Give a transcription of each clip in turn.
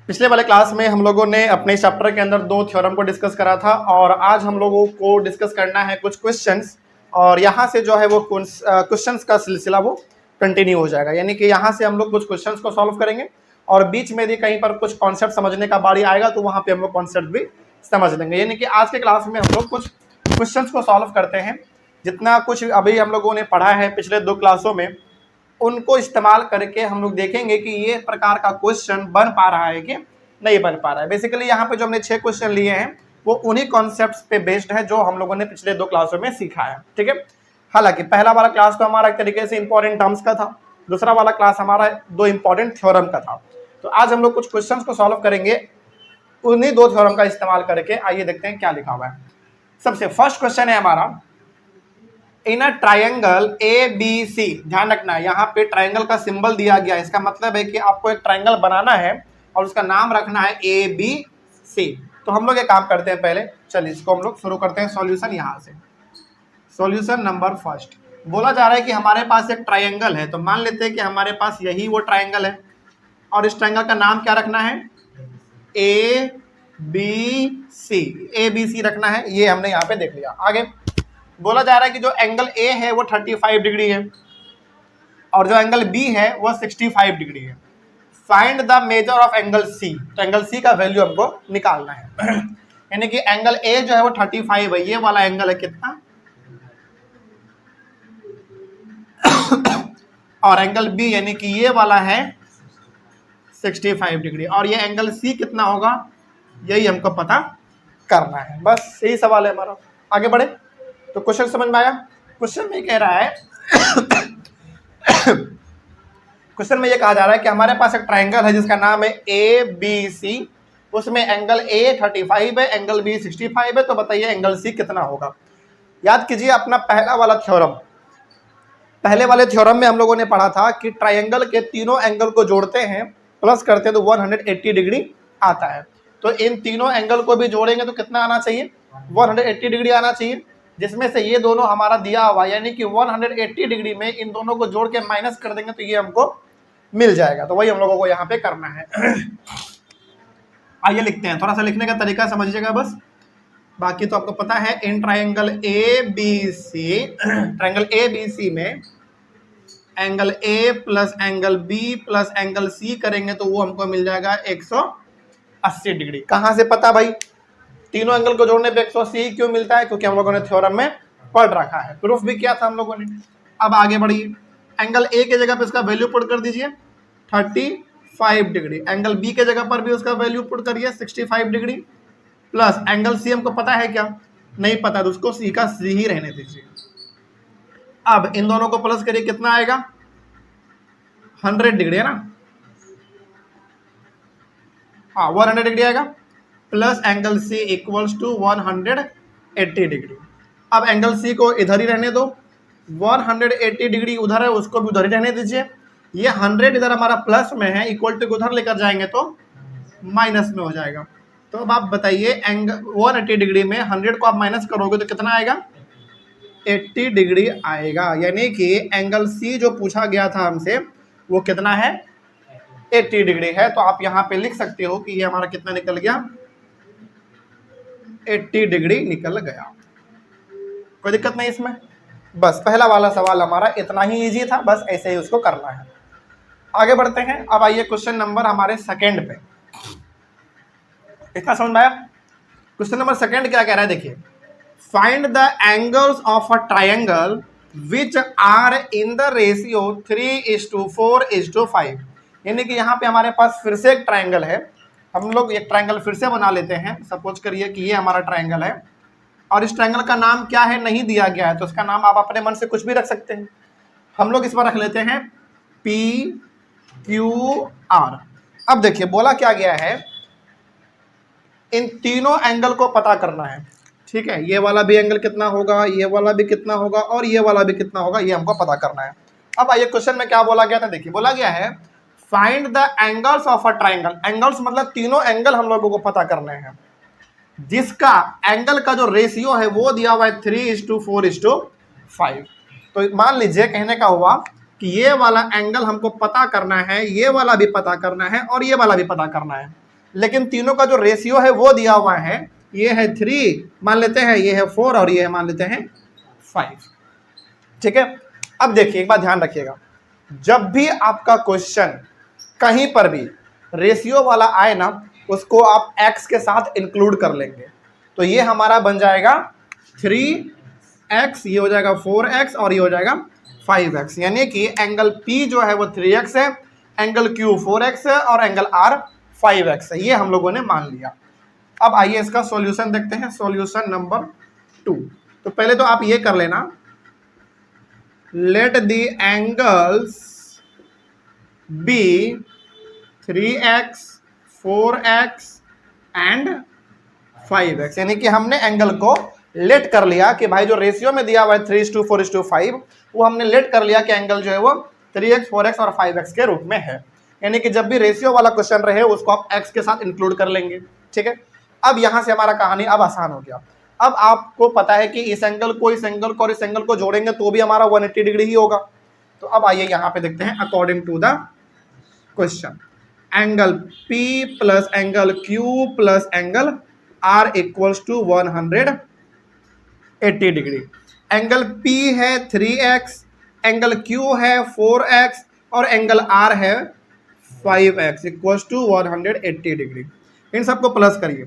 पिछले वाले क्लास में हम लोगों ने अपने चैप्टर के अंदर दो थ्योरम को डिस्कस करा था और आज हम लोगों को डिस्कस करना है कुछ क्वेश्चंस और यहाँ से जो है वो क्वेश्चंस का सिलसिला वो कंटिन्यू हो जाएगा। यानी कि यहाँ से हम लोग कुछ क्वेश्चंस को सॉल्व करेंगे और बीच में भी कहीं पर कुछ कॉन्सेप्ट समझने का बारी आएगा तो वहाँ पे हम लोग कॉन्सेप्ट भी समझ लेंगे। यानी कि आज के क्लास में हम लोग कुछ क्वेश्चंस को सॉल्व करते हैं। जितना कुछ अभी हम लोगों ने पढ़ा है पिछले दो क्लासों में उनको इस्तेमाल करके हम लोग देखेंगे कि ये प्रकार का क्वेश्चन बन पा रहा है कि नहीं बन पा रहा है। बेसिकली यहाँ पे जो हमने 6 क्वेश्चन लिए हैं वो उन्हीं कॉन्सेप्ट्स पे बेस्ड है जो हम लोगों ने पिछले दो क्लासों में सीखा है। ठीक है, हालांकि पहला वाला क्लास तो हमारा एक तरीके से इंपॉर्टेंट टर्म्स का था, दूसरा वाला क्लास हमारा दो इंपॉर्टेंट थ्योरम का था। तो आज हम लोग कुछ क्वेश्चन को सॉल्व करेंगे उन्हीं दो थ्योरम का इस्तेमाल करके। आइए देखते हैं क्या लिखा हुआ है। सबसे फर्स्ट क्वेश्चन है हमारा, इन अ ट्रायंगल ए बी सी। ध्यान रखना है यहाँ पे ट्रायंगल का सिंबल दिया गया है, इसका मतलब है कि आपको एक ट्रायंगल बनाना है और उसका नाम रखना है ए बी सी। तो हम लोग एक काम करते हैं, पहले चलिए इसको हम लोग शुरू करते हैं सॉल्यूशन। यहाँ से सॉल्यूशन नंबर फर्स्ट बोला जा रहा है कि हमारे पास एक ट्रायंगल है। तो मान लेते हैं कि हमारे पास यही वो ट्रायंगल है और इस ट्रायंगल का नाम क्या रखना है, A B C. A B सी रखना है, ये हमने यहाँ पे देख लिया। आगे बोला जा रहा है कि जो एंगल ए है वो 35 डिग्री है और जो एंगल बी है वो 65 डिग्री है। Find the measure of angle C. तो एंगल सी का वैल्यू हमको निकालना है। यानी कि एंगल ए जो है वो 35 है, ये वाला एंगल है कितना और एंगल बी यानी कि ये वाला है 65 डिग्री और ये एंगल सी कितना होगा यही हमको पता करना है। बस यही सवाल है हमारा। आगे बढ़े तो क्वेश्चन समझ में आया। क्वेश्चन में कह रहा है क्वेश्चन में ये कहा जा रहा है कि हमारे पास एक ट्रायंगल है जिसका नाम है ए बी सी। उसमें एंगल ए 35 है, एंगल बी 65 है। तो बताइए एंगल सी कितना होगा। याद कीजिए अपना पहला वाला थ्योरम, पहले वाले थ्योरम में हम लोगों ने पढ़ा था कि ट्रायंगल के तीनों एंगल को जोड़ते हैं प्लस करते हैं तो 180 डिग्री आता है। तो इन तीनों एंगल को भी जोड़ेंगे तो कितना आना चाहिए, 180 डिग्री आना चाहिए, जिसमें से ये दोनों हमारा दिया हुआ यानी कि 180 डिग्री में इन दोनों को जोड़ के माइनस कर देंगे तो ये हमको मिल जाएगा। तो वही हम लोगों को यहाँ पे करना है। आइए लिखते हैं, थोड़ा सा लिखने का तरीका समझिएगा बस, बाकी तो आपको पता है। In triangle A B C, triangle A B C में angle A plus angle B plus angle C करेंगे तो वो हमको मिल जाएगा 180 डिग्री। कहाँ से पता भाई, तीनों एंगल को जोड़ने पे 180 क्यों मिलता है, क्योंकि हम लोगों ने थ्योरम में पढ़ रखा है, प्रूफ भी किया था हम लोगों ने। अब आगे बढ़िए, एंगल ए के जगह पे इसका वैल्यू पुट कर दीजिए 35 डिग्री, एंगल बी के जगह पर भी उसका वैल्यू पुट करिए 65 डिग्री, प्लस एंगल सी हमको पता है क्या, नहीं पता, तो उसको सी का सी ही रहने दीजिए। अब इन दोनों को प्लस करिए, कितना आएगा 100 डिग्री है ना, हाँ 100 डिग्री आएगा, plus angle C equals to 180 degree. अब एंगल सी को इधर ही रहने दो, 180 डिग्री उधर है उसको भी उधर ही रहने दीजिए। ये 100 इधर हमारा प्लस में है, इक्वल टू उधर लेकर जाएंगे तो माइनस में हो जाएगा। तो अब आप बताइए एंगल 180 डिग्री में 100 को आप माइनस करोगे तो कितना आएगा, 80 डिग्री आएगा। यानी कि एंगल सी जो पूछा गया था हमसे वो कितना है, 80 डिग्री है। तो आप यहाँ पे लिख सकते हो कि ये हमारा कितना निकल गया, 80 डिग्री निकल गया। कोई दिक्कत नहीं इसमें। बस पहला वाला सवाल हमारा इतना ही इजी था, बस ऐसे ही उसको करना है। आगे बढ़ते हैं। अब आइए क्वेश्चन नंबर हमारे सेकंड पे, इतना समझ में आया। क्वेश्चन नंबर सेकंड क्या कह रहा है, देखिए, find the angles of a triangle which are in the ratio 3:4:5। यानी कि यहाँ पे हमारे पास फिर से एक ट्रायंगल है, हम लोग एक ट्रायंगल फिर से बना लेते हैं। सपोज करिए कि ये हमारा ट्रायंगल है और इस ट्रायंगल का नाम क्या है नहीं दिया गया है, तो इसका नाम आप अपने मन से कुछ भी रख सकते हैं। हम लोग इस बार रख लेते हैं PQR। अब देखिए बोला क्या गया है, इन तीनों एंगल को पता करना है। ठीक है, ये वाला भी एंगल कितना होगा, ये वाला भी कितना होगा और ये वाला भी कितना होगा, ये हमको पता करना है। अब आइए क्वेश्चन में क्या बोला गया था, देखिए बोला गया है find the angles of a triangle. Angles मतलब तीनों एंगल हम लोगों को पता करने हैं, जिसका एंगल का जो रेशियो है वो दिया हुआ है 3:4:5। तो मान लीजिए कहने का हुआ कि ये वाला एंगल हमको पता करना है, ये वाला भी पता करना है और ये वाला भी पता करना है। लेकिन तीनों का जो रेशियो है वो दिया हुआ है, ये है 3 मान लेते हैं, ये है 4 और ये है मान लेते हैं 5। ठीक है, अब देखिए एक बात ध्यान रखिएगा, जब भी आपका क्वेश्चन कहीं पर भी रेशियो वाला आए ना, उसको आप x के साथ इंक्लूड कर लेंगे। तो ये हमारा बन जाएगा 3x, ये हो जाएगा 4x और ये हो जाएगा 5x, यानी कि एंगल P जो है वो 3x है, एंगल Q 4x है और एंगल R 5x है। ये हम लोगों ने मान लिया। अब आइए इसका सॉल्यूशन देखते हैं, सॉल्यूशन नंबर 2। तो पहले तो आप ये कर लेना, let the angles be 3x 4x and 5x, यानी कि हमने एंगल को लेट कर लिया कि भाई जो रेशियो में दिया हुआ है 3:4:5, वो हमने लेट कर लिया कि एंगल जो है वो 3x 4x और 5x के रूप में है। यानी कि जब भी रेशियो वाला क्वेश्चन रहे उसको आप x के साथ इंक्लूड कर लेंगे। ठीक है, अब यहां से हमारा कहानी अब आसान हो गया। अब आपको पता है कि इस एंगल को, इस एंगल को और इस एंगल को जोड़ेंगे तो भी हमारा 180 डिग्री ही होगा। तो अब आइए यहां पे देखते हैं, according to the question, angle P plus angle Q plus angle R equals to 180 degree. Angle P है 3x, एंगल Q है 4x और एंगल R है 5x इक्वल्स टू 180 डिग्री। इन सबको प्लस करिए,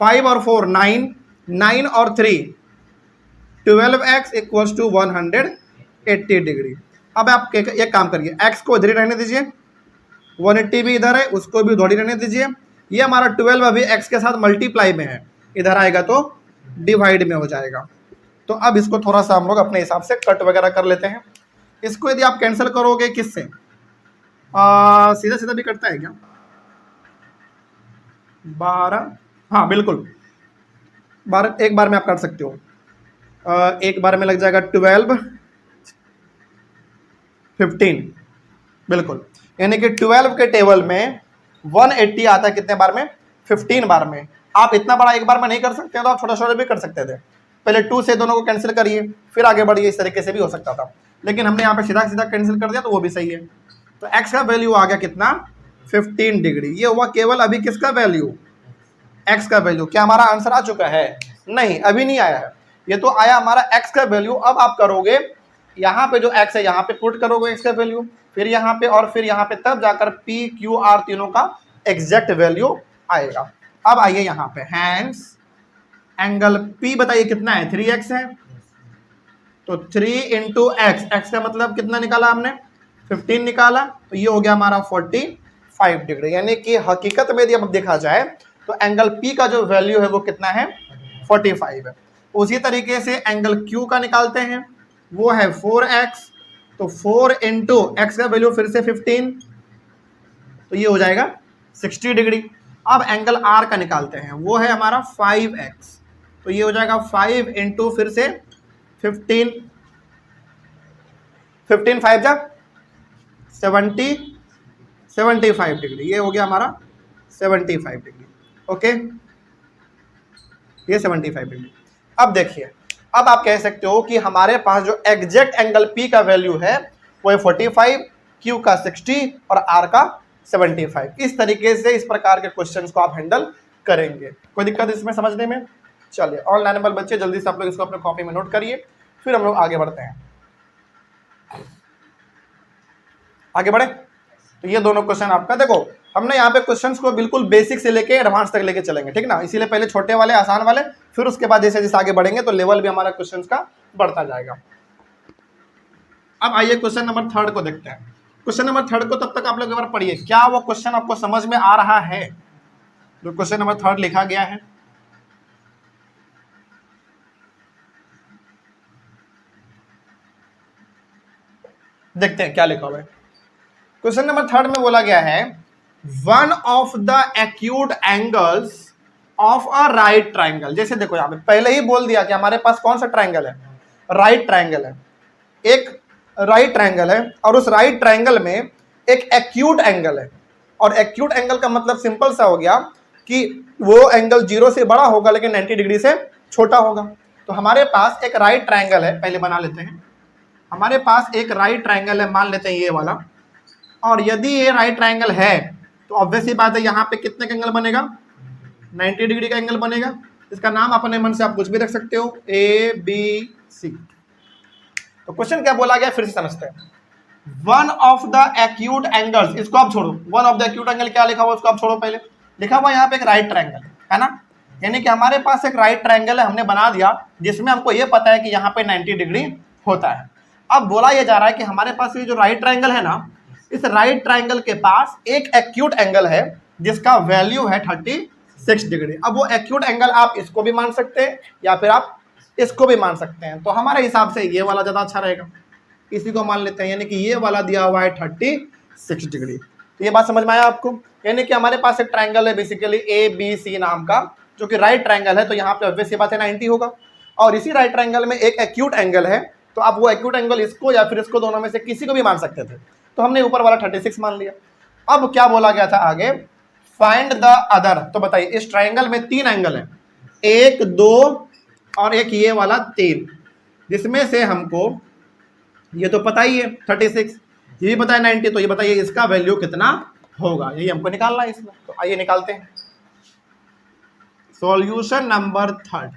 5 और 4 9, 9 और 3 12x इक्वल्स टू 180 डिग्री। अब आप एक काम करिए, x को इधर ही रहने दीजिए, 180 भी इधर है, उसको भी उधर ही रहने दीजिए। ये हमारा 12 अभी x के साथ मल्टीप्लाई में है, इधर आएगा तो डिवाइड में हो जाएगा। तो अब इसको थोड़ा सा हम लोग अपने हिसाब से कट वगैरह कर लेते हैं। इसको यदि आप कैंसिल करोगे किससे, सीधा सीधा भी कटता है क्या, 12, हाँ बिल्कुल 12 एक बार में आप काट सकते हो। एक बार में लग जाएगा 12 15, बिल्कुल, यानी कि 12 के टेबल में 180 आता है कितने बार में, 15 बार में। आप इतना बड़ा एक बार में नहीं कर सकते तो आप छोटा छोटा भी कर सकते थे, पहले 2 से दोनों को कैंसिल करिए फिर आगे बढ़िए, इस तरीके से भी हो सकता था, लेकिन हमने यहाँ पे सीधा सीधा कैंसिल कर दिया तो वो भी सही है। तो x का वैल्यू आ गया कितना, 15 डिग्री। ये हुआ केवल अभी किसका वैल्यू, x का वैल्यू। क्या हमारा आंसर आ चुका है, नहीं अभी नहीं आया है, ये तो आया हमारा x का वैल्यू। अब आप करोगे यहाँ पे जो x है यहाँ पे पुट करोगे x का वैल्यू, फिर यहाँ पे और फिर यहाँ पे, तब जाकर P Q R तीनों का एग्जैक्ट वैल्यू आएगा। अब आइए यहाँ पे, हैंस एंगल P बताइए कितना है, 3x है, तो 3 इंटू एक्स, एक्स का मतलब कितना निकाला हमने, 15 निकाला, तो ये हो गया हमारा 45 डिग्री। यानी कि हकीकत में यदि अब देखा जाए तो एंगल P का जो वैल्यू है वो कितना है, 45 है। उसी तरीके से एंगल Q का निकालते हैं, वो है 4x, तो 4 इंटू एक्स का वैल्यू फिर से 15, तो ये हो जाएगा 60 डिग्री। अब एंगल R का निकालते हैं, वो है हमारा 5x, तो ये हो जाएगा 5 इंटू फिर से 15, 15 5 जा 70, 75 डिग्री, ये हो गया हमारा 75 डिग्री। ओके, ये 75 डिग्री। अब देखिए, अब आप कह सकते हो कि हमारे पास जो एग्जैक्ट एंगल P का वैल्यू है वो है 45, Q का 60 और R का 75। इस तरीके से इस प्रकार के क्वेश्चंस को आप हैंडल करेंगे। कोई दिक्कत इसमें समझने में? चलिए, ऑनलाइन वाले बच्चे जल्दी से आप लोग इसको अपने कॉपी में नोट करिए, फिर हम लोग आगे बढ़ते हैं। आगे बढ़े तो ये दोनों क्वेश्चन आपका, देखो हमने यहाँ पे क्वेश्चंस को बिल्कुल बेसिक से लेके एडवांस तक लेके चलेंगे, ठीक ना, इसीलिए पहले छोटे वाले आसान वाले, फिर उसके बाद जैसे जैसे आगे बढ़ेंगे तो लेवल भी हमारा क्वेश्चंस का बढ़ता जाएगा। अब आइए क्वेश्चन नंबर 3 को देखते हैं। क्वेश्चन नंबर 3 को तब तक आप लोग एक बार पढ़िए, क्या वो क्वेश्चन आपको समझ में आ रहा है जो क्वेश्चन नंबर 3 लिखा गया है। देखते हैं क्या लिखा हुआ है। क्वेश्चन नंबर 3 में बोला गया है, one of the acute angles of a right triangle. जैसे देखो यहाँ पे पहले ही बोल दिया कि हमारे पास कौन सा ट्राइंगल है, राइट ट्राइंगल है। एक राइट ट्राइंगल है और उस राइट ट्राइंगल में एक एक्यूट एंगल है, और एक्यूट एंगल का मतलब सिंपल सा हो गया कि वो एंगल 0 से बड़ा होगा लेकिन 90 डिग्री से छोटा होगा। तो हमारे पास एक राइट ट्राइंगल है, पहले बना लेते हैं। हमारे पास एक राइट ट्राइंगल है, मान लेते हैं ये वाला, और यदि ये राइट ट्राइंगल है तो तो ऑब्वियस ही बात है यहाँ पे कितने का एंगल बनेगा, 90 डिग्री का एंगल बनेगा। इसका नाम अपने मन से आप कुछ भी रख सकते हो, ए बी सी। तो क्वेश्चन क्या बोला गया फिर से समझते हैं। One of the acute angles, इसको आप छोड़ो, one of the acute angle क्या लिखा हुआ उसको आप छोड़ो, पहले लिखा हुआ यहाँ पे एक राइट ट्रायंगल है ना, यानी कि हमारे पास एक राइट ट्रायंगल है, हमने बना दिया जिसमें हमको ये पता है कि यहाँ पे 90 डिग्री होता है। अब बोला ये जा रहा है कि हमारे पास ये जो राइट ट्रायंगल है ना, इस राइट ट्रायंगल के पास एक एक्यूट एंगल है जिसका वैल्यू है 36 डिग्री। अब वो एक्यूट एंगल आप इसको भी मान सकते हैं या फिर आप इसको भी मान सकते हैं। तो हमारे हिसाब से ये वाला ज़्यादा अच्छा रहेगा, इसी को मान लेते हैं, यानी कि ये वाला दिया हुआ है 36 डिग्री। तो ये बात समझ में आया आपको, यानी कि हमारे पास एक ट्रायंगल है बेसिकली ए बी सी नाम का, जो कि राइट ट्रायंगल है। तो यहाँ पे ऑब्वियस सी बात है 90 होगा, और इसी राइट ट्रायंगल में एक एक्यूट एंगल है, तो आप वो एक्यूट एंगल इसको या फिर इसको दोनों में से किसी को भी मान सकते थे। तो हमने ऊपर वाला 36 मान लिया। अब क्या बोला गया था आगे, फाइंड द अदर। तो बताइए इस ट्रायंगल में 3 एंगल है, 1 2 और एक ये वाला 3, जिसमें से हमको ये तो पता ही है 36, ये भी पता है 90, तो ये बताइए इसका वैल्यू कितना होगा, यही हमको निकालना है इसमें। तो आइए निकालते हैं। सॉल्यूशन नंबर 3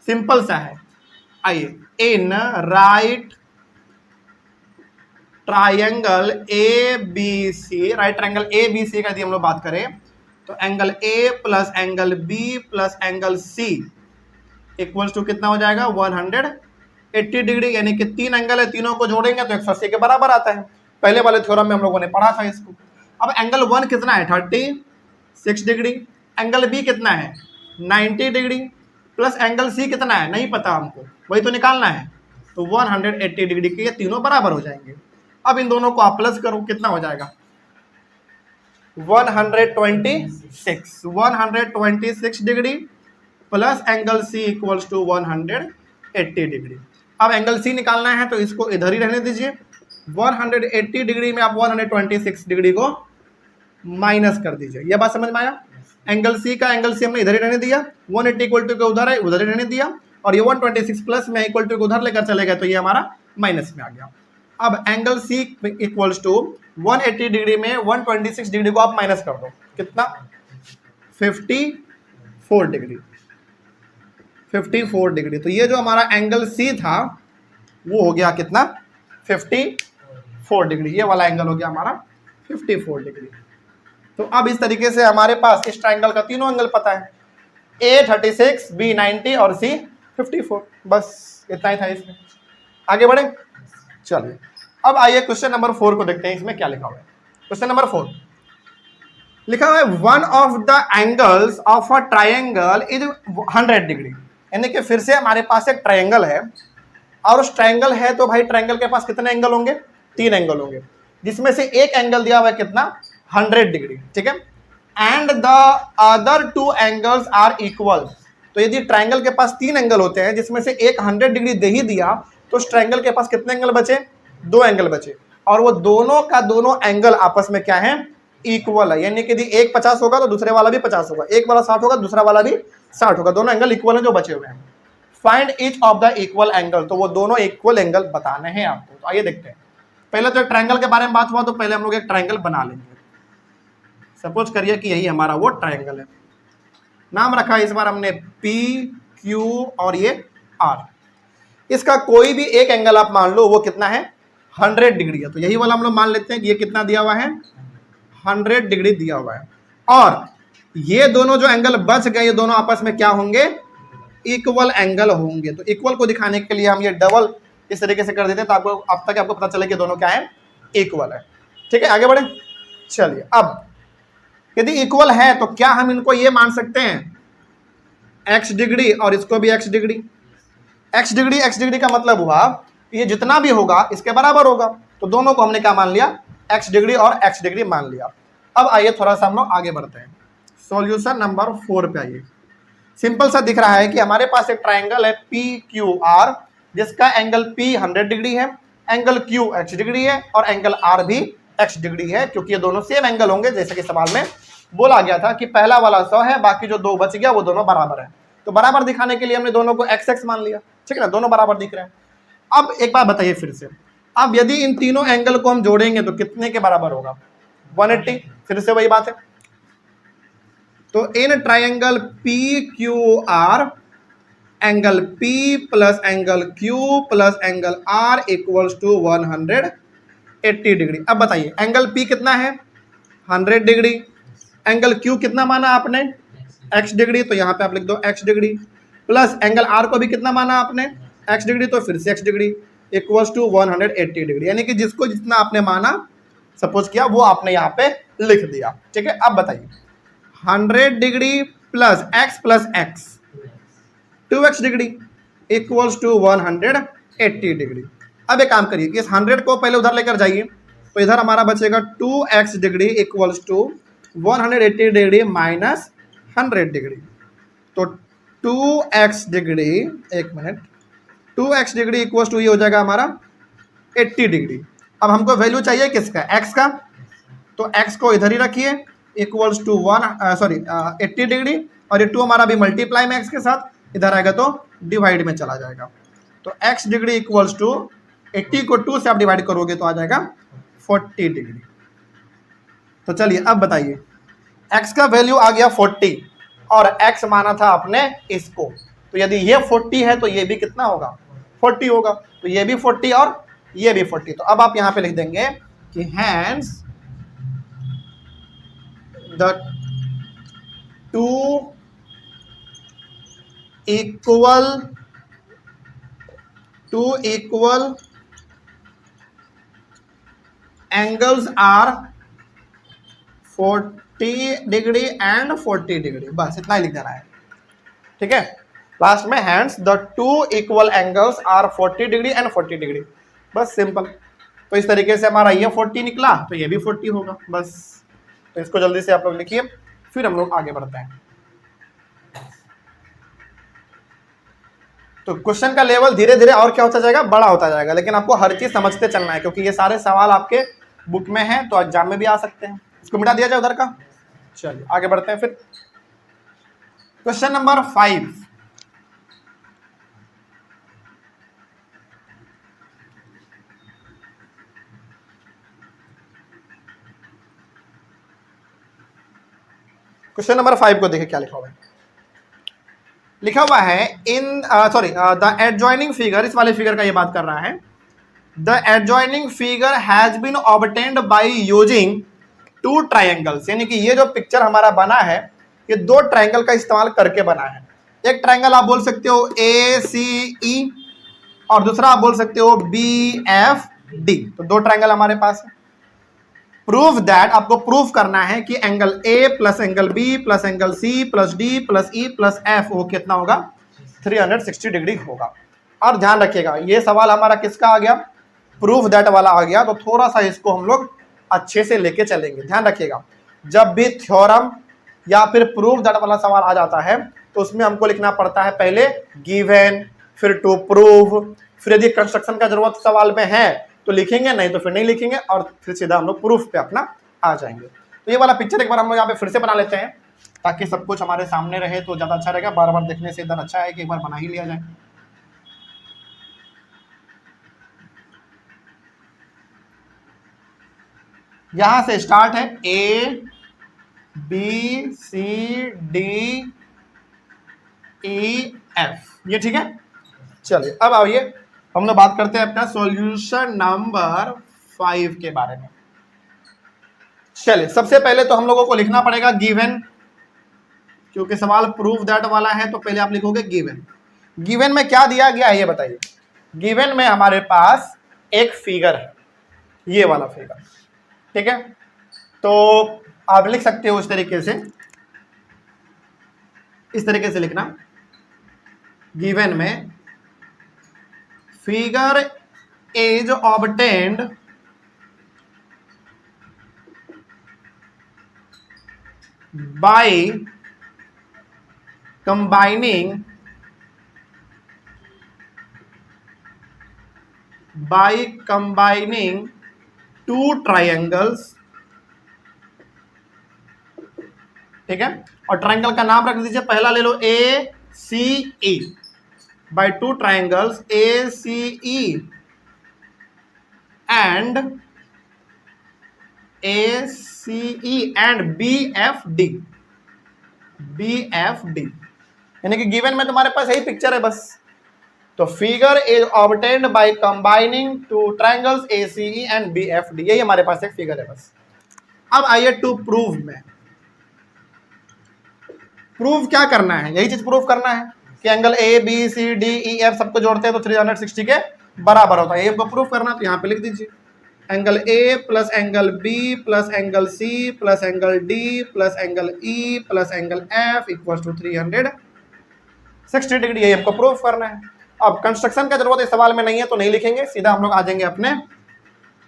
सिंपल सा है। आइए, in right triangle A B C, right triangle A B C का यदि हम लोग बात करें तो angle A plus angle B plus angle C equals to कितना हो जाएगा, 180 डिग्री, यानी कि 3 एंगल है, तीनों को जोड़ेंगे तो 180 के बराबर आता है। पहले वाले थ्योरम में हम लोगों ने पढ़ा था इसको। अब एंगल 1 कितना है, 36 डिग्री, एंगल बी कितना है 90 डिग्री, प्लस एंगल सी कितना है नहीं पता हमको, वही तो निकालना है। तो 180 डिग्री के ये तीनों बराबर हो जाएंगे। अब इन दोनों को आप प्लस करो, कितना हो जाएगा 126 degree plus angle C equals to 180 degree. अब एंगल सी निकालना है तो इसको इधर ही रहने दीजिए। 180 डिग्री में आप 126 डिग्री को माइनस कर दीजिए। यह बात समझ में आया। एंगल सी का एंगल सी हमने इधर ही रहने दिया, 180 इक्वल टू के उधर है, उधर ही रहने दिया, और ये 126 प्लस में इक्वल टू के उधर लेकर चले गए तो ये हमारा माइनस में आ गया। अब angle C equals to 180 degree में 126 डिग्री को आप माइनस कर दो, कितना 54 डिग्री, 54 डिग्री। तो ये जो हमारा एंगल सी था वो हो गया कितना 54 डिग्री, ये वाला एंगल हो गया हमारा 54 डिग्री। तो अब इस तरीके से हमारे पास इस ट्रायंगल का तीनों एंगल पता है, ए 36, बी 90 और सी 54। बस इतना ही था इसमें। आगे बढ़े, चलिए अब आइए क्वेश्चन नंबर 4 को देखते हैं, इसमें क्या लिखा हुआ है। क्वेश्चन नंबर 4 लिखा हुआ है, one of the angles of a triangle is 100 degree, यानी कि फिर से हमारे पास एक ट्रायंगल है, और उस ट्रायंगल है तो भाई ट्रायंगल के पास कितने एंगल होंगे, 3 एंगल होंगे, जिसमें से एक एंगल दिया हुआ है कितना 100 डिग्री, ठीक है। And the other 2 angles are equal. तो यदि ट्रायंगल के पास 3 एंगल होते हैं जिसमें से एक 100 डिग्री दे ही दिया, तो उस ट्रायंगल के पास कितने एंगल बचे, 2 एंगल बचे, और वो दोनों का दोनों एंगल आपस में क्या है, इक्वल है। यानी कि यदि एक 50 होगा तो दूसरे वाला भी 50 होगा, एक वाला 60 होगा दूसरा वाला भी 60 होगा, दोनों एंगल इक्वल हैं जो बचे हुए हैं। Find each of the equal angle, तो वो दोनों इक्वल एंगल बताने हैं आपको। तो आइए देखते हैं। पहले तो एक ट्रायंगल के बारे में बात हुआ, तो पहले हम लोग एक ट्रायंगल बना लेंगे। सपोज करिए कि यही हमारा वो ट्रायंगल है, नाम रखा है इस बार हमने पी क्यू और ये आर। इसका कोई भी एक एंगल आप मान लो, वो कितना है 100 डिग्री है। तो यही वाला हम लोग मान लेते हैं कि ये कितना दिया हुआ है 100 डिग्री दिया हुआ है, और ये दोनों जो एंगल बच गए ये दोनों आपस में क्या होंगे, इक्वल एंगल होंगे। तो इक्वल को दिखाने के लिए हम ये डबल इस तरीके से कर देते हैं, तो आपको अब तक आपको पता चले कि दोनों क्या है, इक्वल है। ठीक है, आगे बढ़े। चलिए, अब यदि इक्वल है तो क्या हम इनको ये मान सकते हैं x डिग्री और इसको भी x डिग्री। x डिग्री का मतलब हुआ ये जितना भी होगा इसके बराबर होगा, तो दोनों को हमने क्या मान लिया, x डिग्री और x डिग्री मान लिया। अब आइए थोड़ा सा हम लोग आगे बढ़ते हैं। सॉल्यूशन नंबर 4 पे आइए। सिंपल सा दिख रहा है कि हमारे पास एक ट्रायंगल है PQR, जिसका एंगल P 100 डिग्री है, एंगल Q x डिग्री है और एंगल R भी x डिग्री है, क्योंकि ये दोनों सेम एंगल होंगे। जैसे कि सवाल में बोला गया था कि पहला वाला 100 है, बाकी जो 2 बच गया वो दोनों बराबर है। तो बराबर दिखाने के लिए हमने दोनों को x मान लिया, ठीक है ना, दोनों बराबर दिख रहे हैं। अब एक बात बताइए फिर से, अब यदि इन तीनों एंगल को हम जोड़ेंगे तो कितने के बराबर होगा, 180, फिर से वही बात है। तो in triangle P Q R angle P plus angle Q plus angle R equals to 180 degree. अब बताइए एंगल P कितना है 100 डिग्री, एंगल Q कितना माना आपने x डिग्री, तो यहाँ पे आप लिख दो x degree, plus angle R को भी कितना माना आपने x डिग्री, तो फिर से x degree equals to 180 degree. यानी कि जिसको जितना आपने माना सपोज किया वो आपने यहाँ पे लिख दिया। ठीक है, अब बताइए 100 degree plus x 2x degree equals to 180 degree. अब एक काम करिए कि इस 100 को पहले उधर लेकर जाइए, तो इधर हमारा बचेगा 2x degree equals to 180 degree minus 100 degree. तो 2x डिग्री, एक minute, 2x degree equals to ये हो जाएगा हमारा 80 डिग्री। अब हमको वैल्यू चाहिए किसका, x का, तो x को इधर ही रखिए इक्वल्स टू 80 डिग्री, और ये 2 हमारा भी मल्टीप्लाई में x के साथ इधर आएगा तो डिवाइड में चला जाएगा। तो x डिग्री इक्वल्स टू 80 को 2 से आप डिवाइड करोगे तो आ जाएगा 40 डिग्री। तो चलिए अब बताइए x का वैल्यू आ गया 40 और x माना था आपने इसको, तो यदि ये 40 है तो ये भी कितना होगा 40 होगा, तो ये भी 40 और ये भी 40। तो अब आप यहां पे लिख देंगे कि hence the two equal angles are 40 degree and 40 degree, बस इतना ही लिख देना है। ठीक है, लास्ट में hence the two equal angles are 40 degree and 40 degree, बस सिंपल। तो इस तरीके से हमारा ये 40 निकला तो ये भी 40 होगा, बस। तो इसको जल्दी से आप लोग लिखिए, फिर हम लोग आगे बढ़ते हैं। तो क्वेश्चन का लेवल धीरे धीरे और क्या होता जाएगा, बड़ा होता जाएगा, लेकिन आपको हर चीज समझते चलना है क्योंकि ये सारे सवाल आपके बुक में हैं तो एग्जाम में भी आ सकते हैं। इसको मिटा दिया जाए उधर का। चलिए आगे बढ़ते हैं फिर। क्वेश्चन नंबर 5, क्वेश्चन नंबर 5 को देखिए क्या लिखा हुआ है। लिखा हुआ है इन द एडजॉइनिंग फिगर, इस वाले फिगर का ये बात कर रहा है, the adjoining figure has been obtained by using 2 triangles. यानी कि ये जो पिक्चर हमारा बना है ये 2 ट्राइंगल का इस्तेमाल करके बना है। एक ट्राइंगल आप बोल सकते हो ACE और दूसरा आप बोल सकते हो BFD। तो 2 ट्राइंगल हमारे पास है। प्रूव दैट, आपको प्रूफ करना है कि angle A plus angle B plus angle C plus D plus E plus F वो कितना होगा 360 डिग्री होगा। और ध्यान रखिएगा ये सवाल हमारा किसका आ गया, प्रूफ दैट वाला आ गया, तो थोड़ा सा इसको हम लोग अच्छे से लेके चलेंगे। ध्यान रखिएगा जब भी थ्योरम या फिर प्रूफ दैट वाला सवाल आ जाता है तो उसमें हमको लिखना पड़ता है पहले गिवन, फिर टू प्रूव, फिर यदि कंस्ट्रक्शन का जरूरत सवाल में है तो लिखेंगे, नहीं तो फिर नहीं लिखेंगे और फिर सीधा हम लोग प्रूफ पे अपना आ जाएंगे। तो ये वाला पिक्चर एक बार हम लोग यहाँ पे फिर से बना लेते हैं ताकि सब कुछ हमारे सामने रहे तो ज़्यादा अच्छा रहेगा। बार बार देखने से इधर अच्छा है कि एक बार बना ही लिया जाए। यहां से स्टार्ट है ABCDEF, ये ठीक है। चलिए अब आइए हम लोग बात करते हैं अपना सॉल्यूशन नंबर 5 के बारे में। चलिए सबसे पहले तो हम लोगों को लिखना पड़ेगा गिवन, क्योंकि सवाल प्रूफ दैट वाला है तो पहले आप लिखोगे गिवन। गिवन में क्या दिया गया है ये बताइए। गिवन में हमारे पास एक फिगर है, ये वाला फिगर, ठीक है। तो आप लिख सकते हो इस तरीके से लिखना, गिवन में figure is obtained by combining two triangles, ठीक है। और ट्राइंगल का नाम रख दीजिए, पहला ले लो ACE, by 2 triangles ACE and ACE and BFD, BFD यानी कि गिवन में तुम्हारे पास यही पिक्चर है बस। तो figure is obtained by combining two triangles ACE and BFD, यही हमारे पास एक फिगर है बस। अब आइए टू प्रूव में। प्रूव क्या करना है, यही चीज प्रूव करना है कि एंगल ABCDEF सबको जोड़ते हैं तो 360 के बराबर होता है। ये हमको प्रूव करना, तो यहाँ पे लिख दीजिए angle A plus angle B plus angle C plus angle D plus angle E plus angle F equal to 360 degree, यही हमको प्रूव करना है। अब कंस्ट्रक्शन का जरूरत इस सवाल में नहीं है तो नहीं लिखेंगे, सीधा हम लोग आ जाएंगे अपने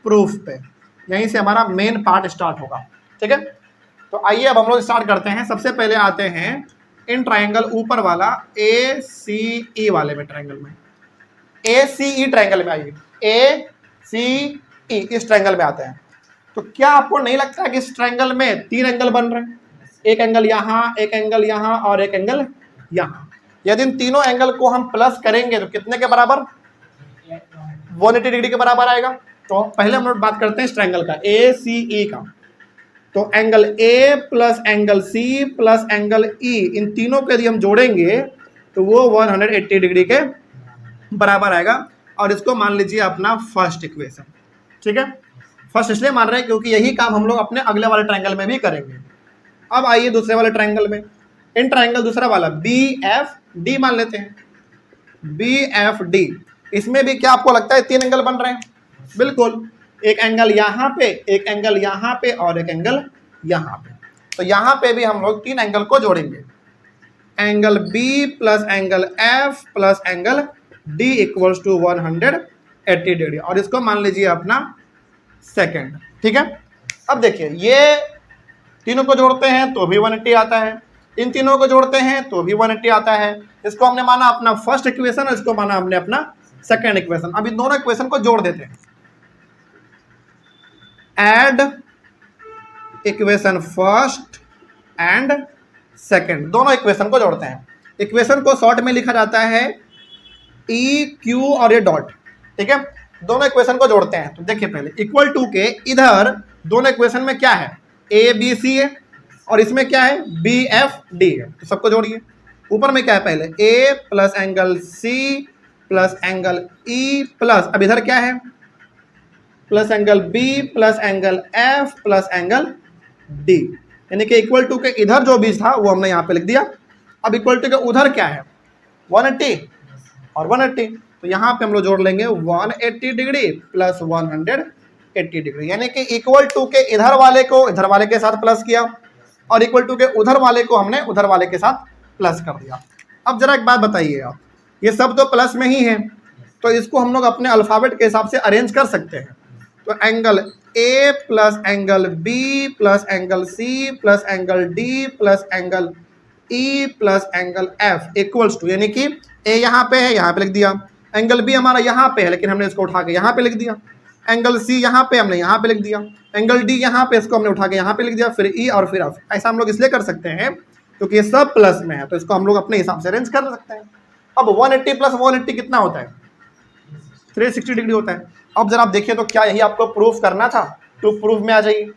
प्रूफ पे। यहीं से हमारा मेन पार्ट स्टार्ट होगा, ठीक है। तो आइए अब हम लोग स्टार्ट करते हैं। सबसे पहले आते हैं इन ट्रायंगल ऊपर वाला ACE वाले में, ट्रायंगल में ACE ट्रायंगल में आइए, ACE इस ट्रायंगल में आते हैं। तो क्या आपको नहीं लगता है कि इस ट्रायंगल में 3 एंगल बन रहे हैं, एक एंगल यहाँ, एक एंगल यहाँ और एक एंगल यहाँ। यदि इन तीनों एंगल को हम प्लस करेंगे तो कितने के बराबर, 180 डिग्री के बराबर आएगा। तो पहले हम लोग बात करते हैं इस ट्रायंगल का ACE का। तो angle A plus angle C plus angle E, इन तीनों को यदि हम जोड़ेंगे तो वो 180 डिग्री के बराबर आएगा। और इसको मान लीजिए अपना फर्स्ट इक्वेशन, ठीक है। फर्स्ट इसलिए मान रहे हैं क्योंकि यही काम हम लोग अपने अगले वाले ट्रायंगल में भी करेंगे। अब आइए दूसरे वाले ट्रायंगल में, इन ट्रायंगल दूसरा वाला BFD मान लेते हैं, BFD। इसमें भी क्या आपको लगता है 3 एंगल बन रहे हैं? बिल्कुल, एक एंगल यहाँ पे, एक एंगल यहाँ पे और एक एंगल यहाँ पे। तो यहाँ पे भी हम लोग 3 एंगल को जोड़ेंगे, angle B plus angle F plus angle D equals to 180 degree, और इसको मान लीजिए अपना सेकंड, ठीक है। अब देखिए ये तीनों को जोड़ते हैं तो भी 180 आता है, इन तीनों को जोड़ते हैं तो भी 180 आता है। इसको हमने माना अपना फर्स्ट इक्वेशन और इसको माना हमने अपना सेकंड इक्वेशन। अब इन दोनों इक्वेशन को जोड़ देते हैं, add equation first and second, दोनों इक्वेशन को जोड़ते हैं। इक्वेशन को शॉर्ट में लिखा जाता है EQ और ये डॉट, ठीक है। दोनों इक्वेशन को जोड़ते हैं तो देखिए पहले इक्वल टू के इधर दोनों इक्वेशन में क्या है, ABC है और इसमें क्या है BFD है, तो सबको जोड़िए। ऊपर में क्या है, पहले A plus angle C plus angle E plus, अब इधर क्या है, plus angle B plus angle F plus angle D, यानी कि इक्वल टू के इधर जो बीच था वो हमने यहाँ पे लिख दिया। अब इक्वल टू के उधर क्या है, 180 और 180, तो यहाँ पे हम लोग जोड़ लेंगे 180 डिग्री प्लस 180 डिग्री, यानी कि इक्वल टू के इधर वाले को इधर वाले के साथ प्लस किया और इक्वल टू के उधर वाले को हमने उधर वाले के साथ प्लस कर दिया। अब जरा एक बात बताइए आप, ये सब तो प्लस में ही है तो इसको हम लोग अपने अल्फाबेट के हिसाब से अरेंज कर सकते हैं। तो angle A plus angle B plus angle C plus angle D plus angle E plus angle F equals to, यानी कि A यहाँ पे है, यहाँ पे लिख दिया, एंगल B हमारा यहाँ पे है लेकिन हमने इसको उठा के यहाँ पे लिख दिया, एंगल C यहाँ पे हमने यहाँ पे लिख दिया, एंगल D यहाँ पे इसको हमने उठा के यहाँ पे लिख दिया, फिर E और फिर F। ऐसा हम लोग इसलिए कर सकते हैं क्योंकि ये सब प्लस में है तो इसको हम लोग अपने हिसाब से अरेंज कर सकते हैं। अब 180 प्लस 180 कितना होता है, 360 डिग्री होता है। अब जरा आप देखिए तो क्या यही आपको प्रूफ करना था, टू प्रूफ में आ जाइए,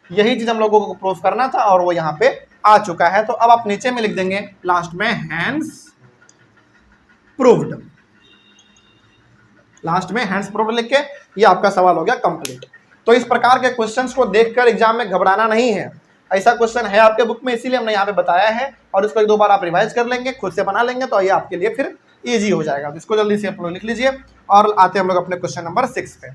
यही चीज हम लोगों को प्रूफ करना था और वो यहाँ पे आ चुका है। तो अब आप नीचे में लिख देंगे लास्ट में हैंस प्रूव्ड, लास्ट में हैंस प्रूव्ड लिख के ये आपका सवाल हो गया कंप्लीट। तो इस प्रकार के क्वेश्चंस को देखकर एग्जाम में घबराना नहीं है, ऐसा क्वेश्चन है आपके बुक में इसीलिए हमने यहाँ पे बताया है, और इसको एक दो बार आप रिवाइज कर लेंगे, खुद से बना लेंगे तो ये आपके लिए फिर इजी हो जाएगा। तो इसको जल्दी से आप लोग लिख लीजिए और आते हैं हम लोग अपने क्वेश्चन नंबर 6 पे।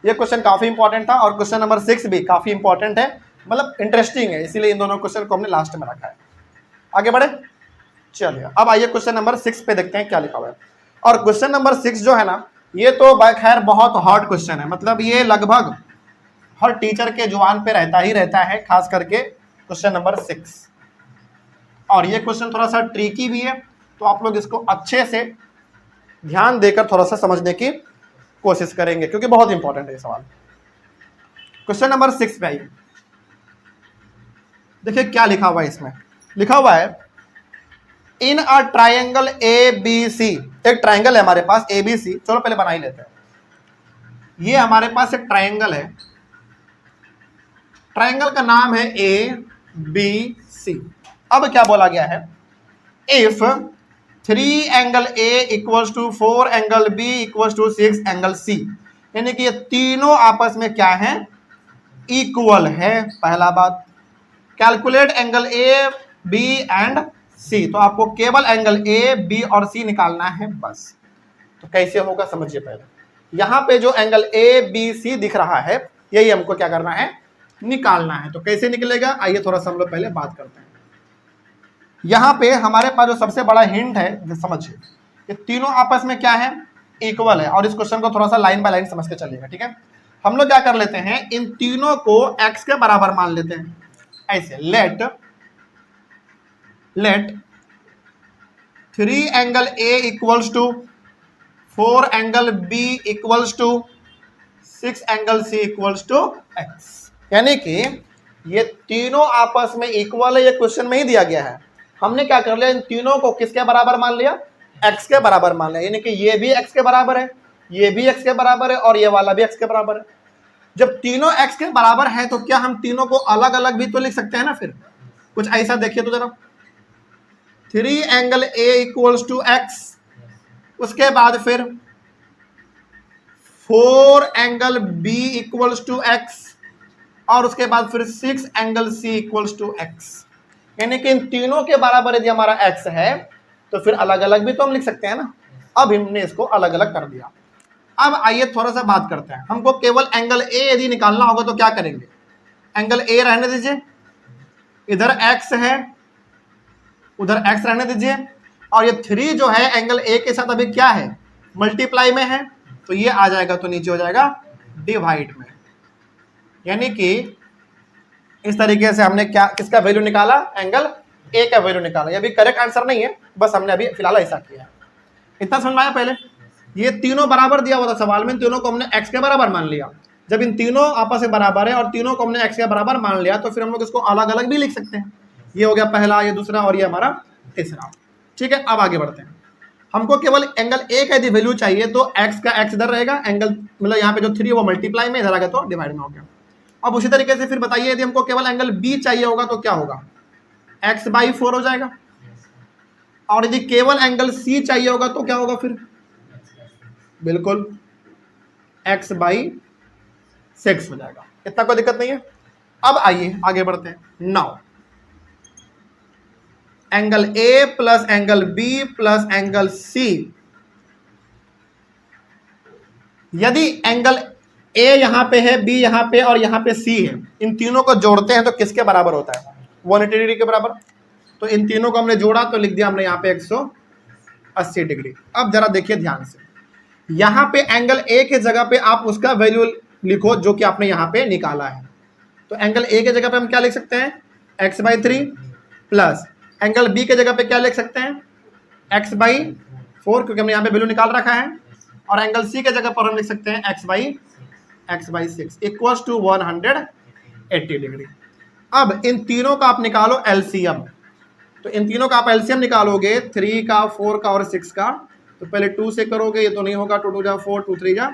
ये क्वेश्चन काफी इंपॉर्टेंट था और क्वेश्चन नंबर 6 भी काफी इंपॉर्टेंट है, मतलब इंटरेस्टिंग है, इसीलिए इन दोनों क्वेश्चन को हमने लास्ट में रखा है। आगे बढ़े, चलिए अब आइए क्वेश्चन नंबर 6 पे देखते हैं क्या लिखा हुआ है। और क्वेश्चन नंबर 6 जो है ना, ये तो खैर बहुत हार्ड क्वेश्चन है, मतलब ये लगभग हर टीचर के जुबान पे रहता ही रहता है, खास करके क्वेश्चन नंबर 6। और ये क्वेश्चन थोड़ा सा ट्रिकी भी है, तो आप लोग इसको अच्छे से ध्यान देकर थोड़ा सा समझने की कोशिश करेंगे क्योंकि बहुत इंपॉर्टेंट है ये सवाल। क्वेश्चन नंबर 6 पे आइए, देखिए क्या लिखा हुआ है। इसमें लिखा हुआ है इन अ ट्रायंगल ABC, एक ट्रायंगल है हमारे पास ABC, चलो पहले बना ही लेते हैं। ये हमारे पास एक ट्रायंगल है ट्रायंगल का नाम है ABC। अब क्या बोला गया है, if 3 angle A equals to 4 angle B equals to 6 angle C, यानी कि ये तीनों आपस में क्या है, इक्वल है। पहला बात, calculate angle A B and C, तो आपको केवल एंगल A B और C निकालना है बस। तो कैसे होगा समझिए। पहले यहां पे जो एंगल A B C दिख रहा है, यही हमको क्या करना है, निकालना है। तो कैसे निकलेगा, आइए थोड़ा सा हम लोग पहले बात करते हैं। यहां पे हमारे पास जो सबसे बड़ा हिंट है, समझिए, ये तीनों आपस में क्या है, इक्वल है। और इस क्वेश्चन को थोड़ा सा लाइन बाय लाइन समझ के चलिएगा, ठीक है। हम लोग क्या कर लेते हैं, इन तीनों को x के बराबर मान लेते हैं। ऐसे let 3 angle A equals to 4 angle B equals to 6 angle C equals to x, यानी कि ये तीनों आपस में इक्वल है। ये क्वेश्चन में ही दिया गया है। हमने क्या कर लिया, इन तीनों को किसके बराबर मान लिया, x के बराबर मान लिया, यानी कि ये भी x के बराबर है, ये भी x के बराबर है और ये वाला भी x के बराबर है। जब तीनों x के बराबर है तो क्या हम तीनों को अलग अलग भी तो लिख सकते हैं ना। फिर कुछ ऐसा देखिए तो जरा, 3 angle A equals to x, उसके बाद फिर 4 angle B equals to x, और उसके बाद फिर 6 angle C equals to x, यानी कि इन तीनों के बराबर यदि हमारा x है तो फिर अलग अलग भी तो हम लिख सकते हैं ना। अब हमने इसको अलग अलग कर दिया। अब आइए थोड़ा सा बात करते हैं। हमको केवल एंगल A यदि निकालना होगा तो क्या करेंगे, एंगल A रहने दीजिए, इधर x है, उधर x रहने दीजिए, और ये 3 जो है एंगल A के साथ अभी क्या है, मल्टीप्लाई में है, तो ये आ जाएगा तो नीचे हो जाएगा डिवाइड में। यानी कि इस तरीके से हमने क्या, किसका वैल्यू निकाला, एंगल A का वैल्यू निकाला। ये भी करेक्ट आंसर नहीं है, बस हमने अभी फिलहाल ऐसा किया है। इतना समझ में आया। पहले ये तीनों बराबर दिया हुआ था सवाल में, इन तीनों को हमने x के बराबर मान लिया। जब इन तीनों आपस में बराबर है और तीनों को हमने x के बराबर मान लिया तो फिर हम लोग इसको अलग अलग भी लिख सकते हैं। ये हो गया पहला, ये दूसरा और ये हमारा तीसरा, ठीक है। अब आगे बढ़ते हैं। हमको केवल एंगल A का यदि वैल्यू चाहिए तो x का x इधर रहेगा, एंगल मतलब यहाँ पे जो 3 वो मल्टीप्लाई में, इधर आ गया तो डिवाइड में हो गया। अब उसी तरीके से फिर बताइए, यदि हमको केवल एंगल B चाहिए होगा तो क्या होगा, x बाई 4 हो जाएगा। और यदि केवल एंगल C चाहिए होगा तो क्या होगा, फिर बिल्कुल x बाई 6 हो जाएगा। इतना कोई दिक्कत नहीं है। अब आइए आगे बढ़ते हैं। Now angle A plus angle B plus angle C, यदि एंगल A यहां पे है, B यहां पे और यहां पे C है, इन तीनों को जोड़ते हैं तो किसके बराबर होता है, 180 डिग्री के बराबर। तो इन तीनों को हमने जोड़ा तो लिख दिया हमने यहाँ पे 180 डिग्री। अब जरा देखिए ध्यान से, यहां पे एंगल A के जगह पे आप उसका वैल्यू लिखो जो कि आपने यहां पे निकाला है। तो एंगल A के जगह पे हम क्या लिख सकते हैं, x by 3 plus angle B के जगह पे क्या लिख सकते हैं, x बाई 4, क्योंकि हमने यहाँ पे वैल्यू निकाल रखा है। और एंगल C के जगह पर हम लिख सकते हैं x by 6 equals to 180 degree. अब इन तीनों का आप निकालो एलसीएम। तो इन तीनों का आप एलसीएम निकालोगे, 3 का, 4 का और 6 का। तो पहले 2 से करोगे, ये तो नहीं होगा, 2 2 जा 4, 2 3 जा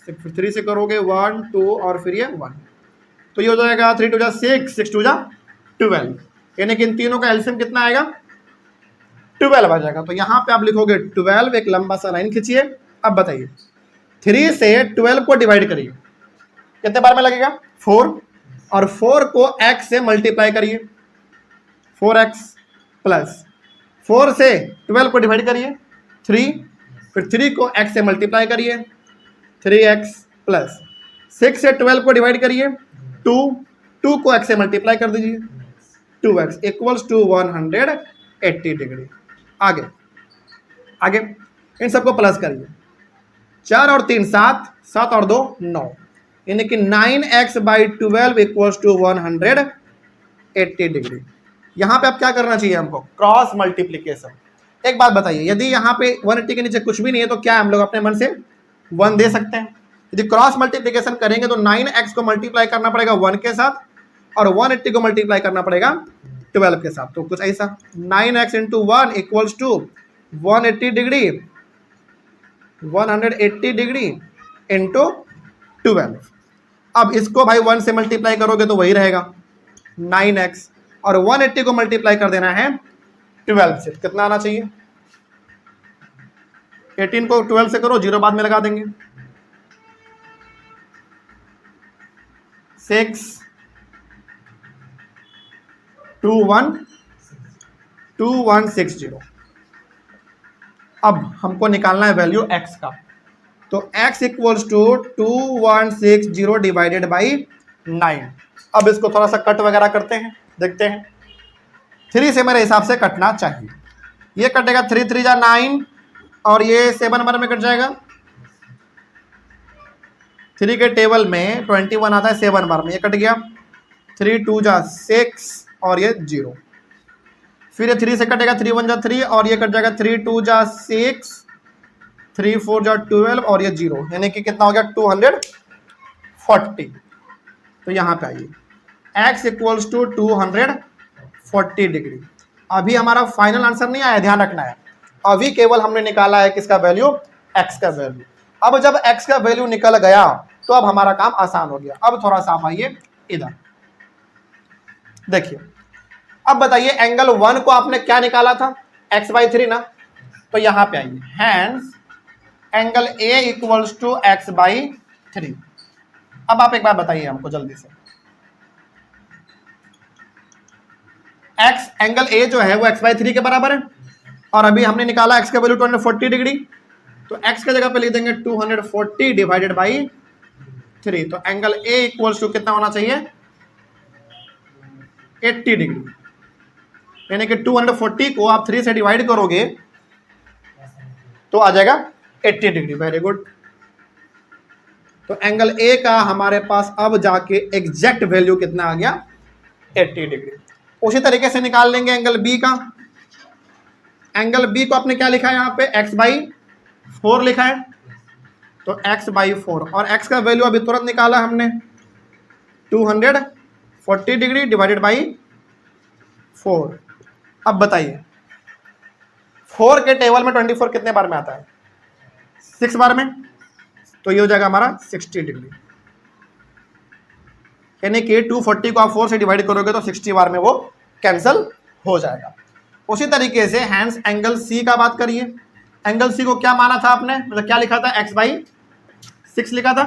6, फिर 3 से करोगे 1 2 और फिर ये 1, तो ये हो जाएगा 3 2 जा 6, 6 2 जा 12, यानी कि इन तीनों का एलसीएम कितना आएगा, 12 आ जाएगा। तो यहाँ पे आप लिखोगे 12, एक लंबा सा लाइन खींचिए। अब बताइए 3 से 12 को डिवाइड करिए, कितने बार में लगेगा, 4, और 4 को x से मल्टीप्लाई करिए, 4x प्लस 4 से 12 को डिवाइड करिए 3, फिर 3 को x से मल्टीप्लाई करिए 3x प्लस 6 से 12 को डिवाइड करिए 2, 2 को x से मल्टीप्लाई कर दीजिए 2x इक्वल्स टू 180 डिग्री। आगे आगे इन सबको प्लस करिए, 4 और 3 7, 7 और 2 9, यानी कि 9x by 12 equals to 180 degree. यहाँ पे अब क्या करना चाहिए हमको, क्रॉस मल्टीप्लीकेशन। एक बात बताइए, यदि यहाँ पे 180 के नीचे कुछ भी नहीं है तो क्या हम लोग अपने मन से 1 दे सकते हैं। यदि क्रॉस मल्टीप्लीकेशन करेंगे तो 9x को मल्टीप्लाई करना पड़ेगा 1 के साथ और 180 को मल्टीप्लाई करना पड़ेगा 12 के साथ। तो कुछ ऐसा 9x into 1 equals to 180 degree, 180 degree into 12। अब इसको भाई 1 से मल्टीप्लाई करोगे तो वही रहेगा 9x, और 180 को मल्टीप्लाई कर देना है 12 से, कितना आना चाहिए? 18 को 12 से करो, जीरो बाद में लगा देंगे, 6 2 1 2 1 6 0। अब हमको निकालना है वैल्यू x का, तो x equals to 2160 divided by 9। अब इसको थोड़ा सा कट वगैरह करते हैं, देखते हैं। 3 से मेरे हिसाब से कटना चाहिए, ये कटेगा 3 3 जा 9, और ये 7 नंबर में कट जाएगा। 3 के टेबल में 21 आता है 7 बार में, ये कट गया। 3 2 जा 6 और ये 0, फिर ये 3 से कटेगा, 3 1 जा 3 और ये कट जाएगा 3 2 जा 6, 3 4 जा 12 और ये 0, यानी कि कितना हो गया 240। तो यहाँ पे आइए, x इक्वल्स टू 240 डिग्री। अभी हमारा फाइनल आंसर नहीं आया, ध्यान रखना है, अभी केवल हमने निकाला है किसका वैल्यू, x का वैल्यू। अब जब x का वैल्यू निकल गया तो अब हमारा काम आसान हो गया। अब थोड़ा सा आप आइए इधर, देखिए, अब बताइए एंगल 1 को आपने क्या निकाला था, x/3 ना, तो यहां पे आइए, hence angle A equals to x/3। अब आप एक बार बताइए हमको जल्दी से, x एंगल A जो है वो x/3 के बराबर है, और अभी हमने निकाला x का वैल्यू 240 डिग्री, तो x की जगह पे लिख देंगे 240 डिवाइडेड बाई 3। तो एंगल A इक्वल्स टू कितना होना चाहिए, 80 डिग्री, यानी कि 240 को आप 3 से डिवाइड करोगे तो आ जाएगा 80 डिग्री। Very good. तो एंगल ए का हमारे पास अब जाके एग्जैक्ट वैल्यू कितना आ गया, 80 डिग्री। उसी तरीके से निकाल लेंगे एंगल बी का। एंगल बी को आपने क्या लिखा है यहाँ पे, x/4 लिखा है, तो x/4, और x का वैल्यू अभी तुरंत निकाला हमने, 240 डिग्री डिवाइडेड बाई 4। अब बताइए 4 के टेबल में 24 कितने बार में आता है, 6 बार में, तो ये हो जाएगा हमारा 60 डिग्री, यानी कि 240 को आप 4 से डिवाइड करोगे तो 60 बार में वो कैंसिल हो जाएगा। उसी तरीके से हैंस एंगल सी का बात करिए। एंगल सी को क्या माना था आपने, मतलब क्या लिखा था, x/6 लिखा था,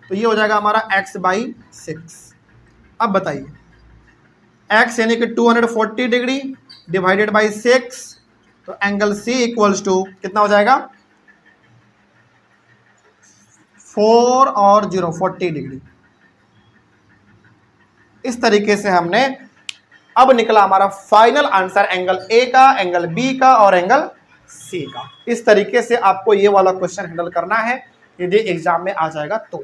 तो ये हो जाएगा हमारा x/6। अब बताइए x यानी कि 240 डिग्री डिवाइडेड बाई 6, तो एंगल सी इक्वल्स टू कितना हो जाएगा, 4 और 0 40 डिग्री। इस तरीके से हमने, अब निकला हमारा फाइनल आंसर एंगल ए का, एंगल बी का और एंगल सी का। इस तरीके से आपको ये वाला क्वेश्चन हैंडल करना है यदि एग्जाम में आ जाएगा तो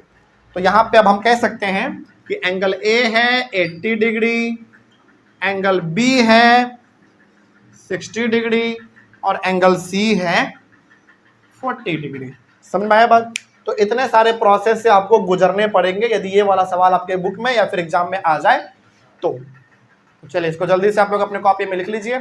यहां पे अब हम कह सकते हैं कि एंगल ए है 80 डिग्री, एंगल बी है 60 डिग्री और एंगल सी है 40 डिग्री। समझ में आया बात? तो इतने सारे प्रोसेस से आपको गुजरने पड़ेंगे यदि ये वाला सवाल आपके बुक में या फिर एग्जाम में आ जाए तो चलिए इसको जल्दी से आप लोग अपने कॉपी में लिख लीजिए।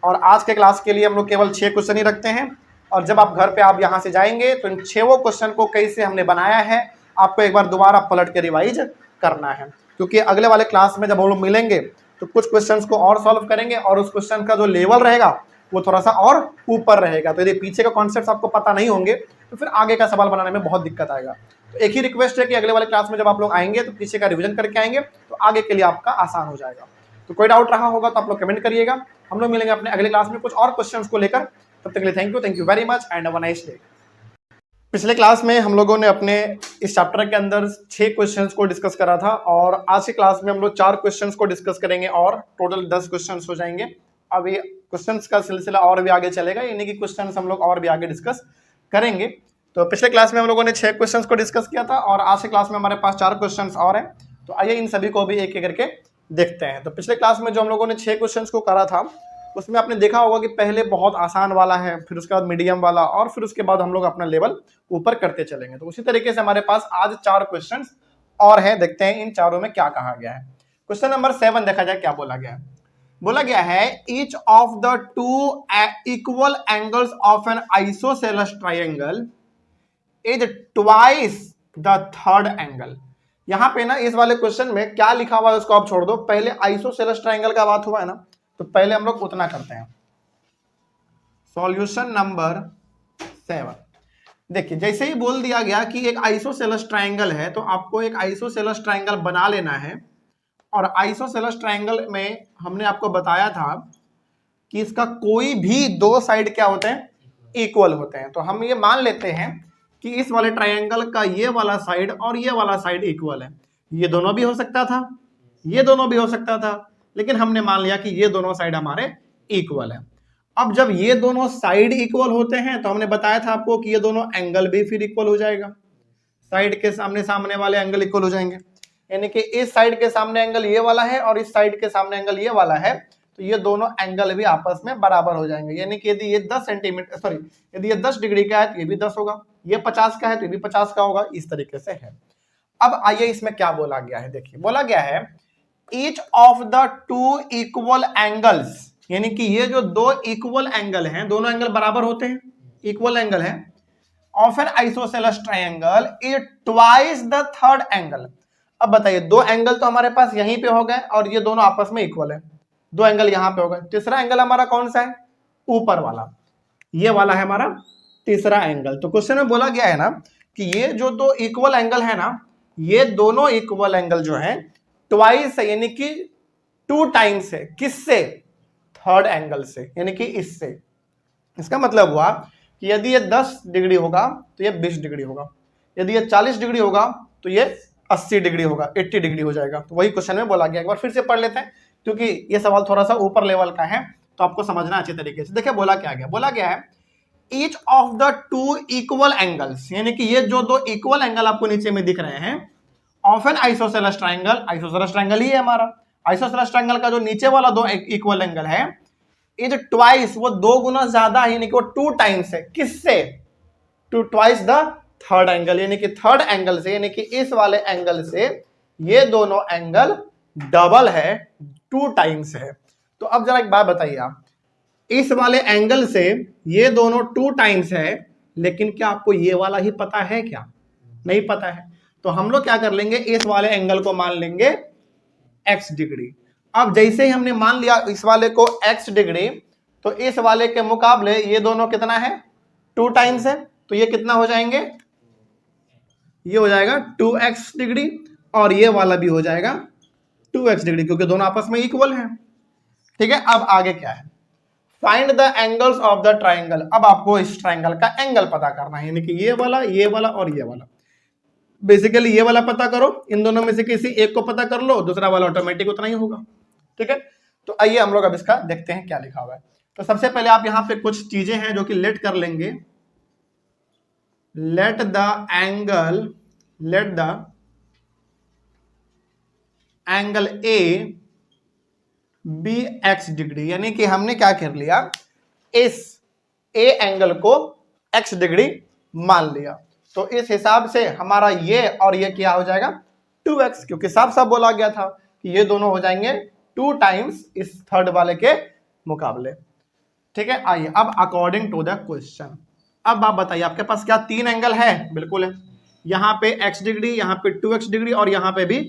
और आज के क्लास के लिए हम लोग केवल 6 क्वेश्चन ही रखते हैं, और जब आप घर पे आप यहाँ से जाएंगे तो इन 6 क्वेश्चन को कैसे हमने बनाया है आपको एक बार दोबारा पलट के रिवाइज करना है, क्योंकि अगले वाले क्लास में जब हम लोग मिलेंगे तो कुछ क्वेश्चंस को और सॉल्व करेंगे और उस क्वेश्चन का जो लेवल रहेगा वो थोड़ा सा और ऊपर रहेगा। तो यदि पीछे का कॉन्सेप्ट आपको पता नहीं होंगे तो फिर आगे का सवाल बनाने में बहुत दिक्कत आएगा। तो एक ही रिक्वेस्ट है कि अगले वाले क्लास में जब आप लोग आएंगे तो पीछे का रिवीजन करके आएंगे तो आगे के लिए आपका आसान हो जाएगा। तो कोई डाउट रहा होगा तो आप लोग कमेंट करिएगा। हम लोग मिलेंगे अपने अगले क्लास में कुछ और क्वेश्चंस को लेकर। तब तक के लिए thank you very much and have a nice day. पिछले क्लास में हम लोगों ने अपने इस चैप्टर के अंदर 6 क्वेश्चंस को डिस्कस करा था, और आज की क्लास में हम लोग 4 क्वेश्चंस को डिस्कस करेंगे और टोटल 10 क्वेश्चंस हो जाएंगे। अब ये क्वेश्चंस का सिलसिला और भी आगे चलेगा, यानी कि क्वेश्चंस हम लोग और भी आगे डिस्कस करेंगे। तो पिछले क्लास में हम लोगों ने 6 क्वेश्चंस को डिस्कस किया था और आज की क्लास में हमारे पास 4 क्वेश्चंस और हैं। तो आइए इन सभी को भी एक एक करके देखते हैं। तो पिछले क्लास में जो हम लोगों ने 6 क्वेश्चंस को करा था उसमें आपने देखा होगा कि पहले बहुत आसान वाला है, फिर उसके बाद मीडियम वाला, और फिर उसके बाद हम लोग अपना लेवल ऊपर करते चलेंगे। तो उसी तरीके से हमारे पास आज 4 क्वेश्चंस और हैं, देखते हैं इन चारों में क्या कहा गया है। क्वेश्चन नंबर 7 देखा जाए क्या बोला गया है। बोला गया है each of the 2 equal angles of an isosceles triangle is twice the third angle. यहाँ पे ना इस वाले क्वेश्चन में क्या लिखा हुआ है उसको आप छोड़ दो, पहले आइसोसेलेस ट्रायंगल का बात हुआ है ना, तो पहले हम लोग उतना करते हैं। Solution number 7। देखिए जैसे ही बोल दिया गया कि एक आइसोसेलेस ट्रायंगल है, तो आपको एक आइसोसेलेस ट्रायंगल बना लेना है। और आइसोसेलेस ट्रायंगल में हमने आपको बताया था कि इसका कोई भी दो साइड क्या होते हैं, इक्वल होते हैं। तो हम ये मान लेते हैं कि इस वाले ट्रायंगल का ये वाला साइड और ये वाला साइड इक्वल है। ये दोनों भी हो सकता था, ये दोनों भी हो सकता था, लेकिन हमने मान लिया कि ये दोनों साइड हमारे इक्वल है। अब जब ये दोनों साइड इक्वल होते हैं तो हमने बताया था आपको कि ये दोनों एंगल भी फिर इक्वल हो जाएगा। साइड के सामने सामने वाले एंगल इक्वल हो जाएंगे, यानी कि इस साइड के सामने एंगल ये वाला है और इस साइड के सामने एंगल ये वाला है, तो ये दोनों एंगल भी आपस में बराबर हो जाएंगे। यानी कि यदि ये 10 सेंटीमीटर सॉरी यदि ये 10 डिग्री का है तो ये भी 10 होगा, ये 50 का है तो ये भी 50 का होगा, इस तरीके से है। अब आइए इसमें क्या बोला गया है, देखिए बोला गया है each of the two equal angles, यानी कि ये जो दो इक्वल एंगल हैं, दोनों एंगल बराबर होते हैं, इक्वल एंगल है, of an isosceles triangle is twice the third angle. अब बताइए दो एंगल तो हमारे पास यहीं पे हो गए और ये दोनों आपस में इक्वल है, दो एंगल यहां पे हो गए। तीसरा एंगल हमारा कौन सा है, ऊपर वाला, ये वाला है हमारा तीसरा एंगल। तो क्वेश्चन में बोला गया है ना कि ये जो दो इक्वल एंगल है ना, ये दोनों इक्वल एंगल जो है ट्वाइस है, यानी कि 2 टाइम्स है, किससे, थर्ड एंगल से, यानी कि इससे। इसका मतलब हुआ कि यदि ये 10 डिग्री होगा तो ये 20 डिग्री होगा, यदि ये 40 डिग्री होगा तो ये 80 डिग्री होगा, 80 डिग्री हो जाएगा। तो वही क्वेश्चन में बोला गया, एक बार फिर से पढ़ लेते हैं क्योंकि ये सवाल थोड़ा सा ऊपर लेवल का है तो आपको समझना अच्छे तरीके से। देखिए बोला क्या गया, बोला गया है each of the two equal angles, यानी कि ये जो दो इक्वल एंगल आपको नीचे में दिख रहे हैं of an isosceles triangle, isosceles triangle ही है हमारा, आइसोसेलेस ट्रायंगल का जो नीचे वाला दो इक्वल एंगल है इज ट्वाइस, वो दो गुना ज्यादा है, यानी कि वो 2 टाइम्स है, किससे, to twice the third angle, यानी कि थर्ड एंगल से, यानी कि इस वाले एंगल से ये दोनों एंगल डबल है, 2 टाइम्स है। तो अब जरा एक बात बताइए आप, इस वाले एंगल से ये दोनों 2 टाइम्स है, लेकिन क्या आपको ये वाला ही पता है क्या, नहीं पता है। तो हम लोग क्या कर लेंगे, इस वाले एंगल को मान लेंगे x डिग्री। अब जैसे ही हमने मान लिया इस वाले को x डिग्री, तो इस वाले के मुकाबले ये दोनों कितना है, 2 टाइम्स है, तो ये कितना हो जाएंगे, ये हो जाएगा 2x डिग्री और ये वाला भी हो जाएगा 2x डिग्री, क्योंकि दोनों आपस में इक्वल हैं। ठीक है, अब आगे क्या है, find the angles of the triangle. अब आपको इस ट्राइंगल का एंगल पता करना है, यानी कि ये वाला और ये वाला। बेसिकली ये वाला पता करो, इन दोनों में से किसी एक को पता कर लो, दूसरा वाला ऑटोमेटिक उतना ही होगा। ठीक है, तो आइए हम लोग अब इसका देखते हैं क्या लिखा हुआ है। तो सबसे पहले आप यहां पे कुछ चीजें हैं जो कि लेट कर लेंगे। Let the angle A B x degree, यानी कि हमने क्या कर लिया, इस ए एंगल को x डिग्री मान लिया। तो इस हिसाब से हमारा ये और ये क्या हो जाएगा 2x, क्योंकि साफ साफ बोला गया था कि ये दोनों हो जाएंगे 2 टाइम्स इस थर्ड वाले के मुकाबले। ठीक है, आइए अब अकॉर्डिंग टू द क्वेश्चन, अब आप बताइए आपके पास क्या 3 एंगल है, बिल्कुल है, यहाँ पे x डिग्री, यहाँ पे 2x डिग्री और यहाँ पे भी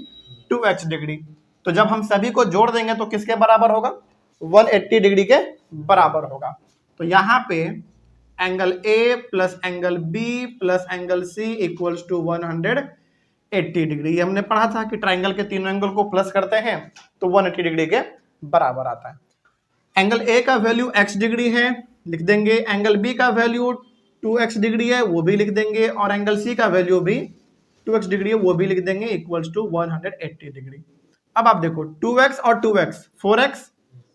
2x डिग्री। तो जब हम सभी को जोड़ देंगे तो किसके बराबर होगा, 180 डिग्री के बराबर होगा। तो यहाँ पे angle A plus angle B plus angle C equals to 180 degree. ये हमने पढ़ा था कि ट्राइंगल के तीनों एंगल को प्लस करते हैं तो 180 डिग्री के बराबर आता है। एंगल A का वैल्यू x डिग्री है, लिख देंगे, एंगल B का वैल्यू 2x डिग्री है, वो भी लिख देंगे, और एंगल C का वैल्यू भी 2x डिग्री है, वो भी लिख देंगे, इक्वल्स टू 180 डिग्री। अब आप देखो 2x और 2x 4x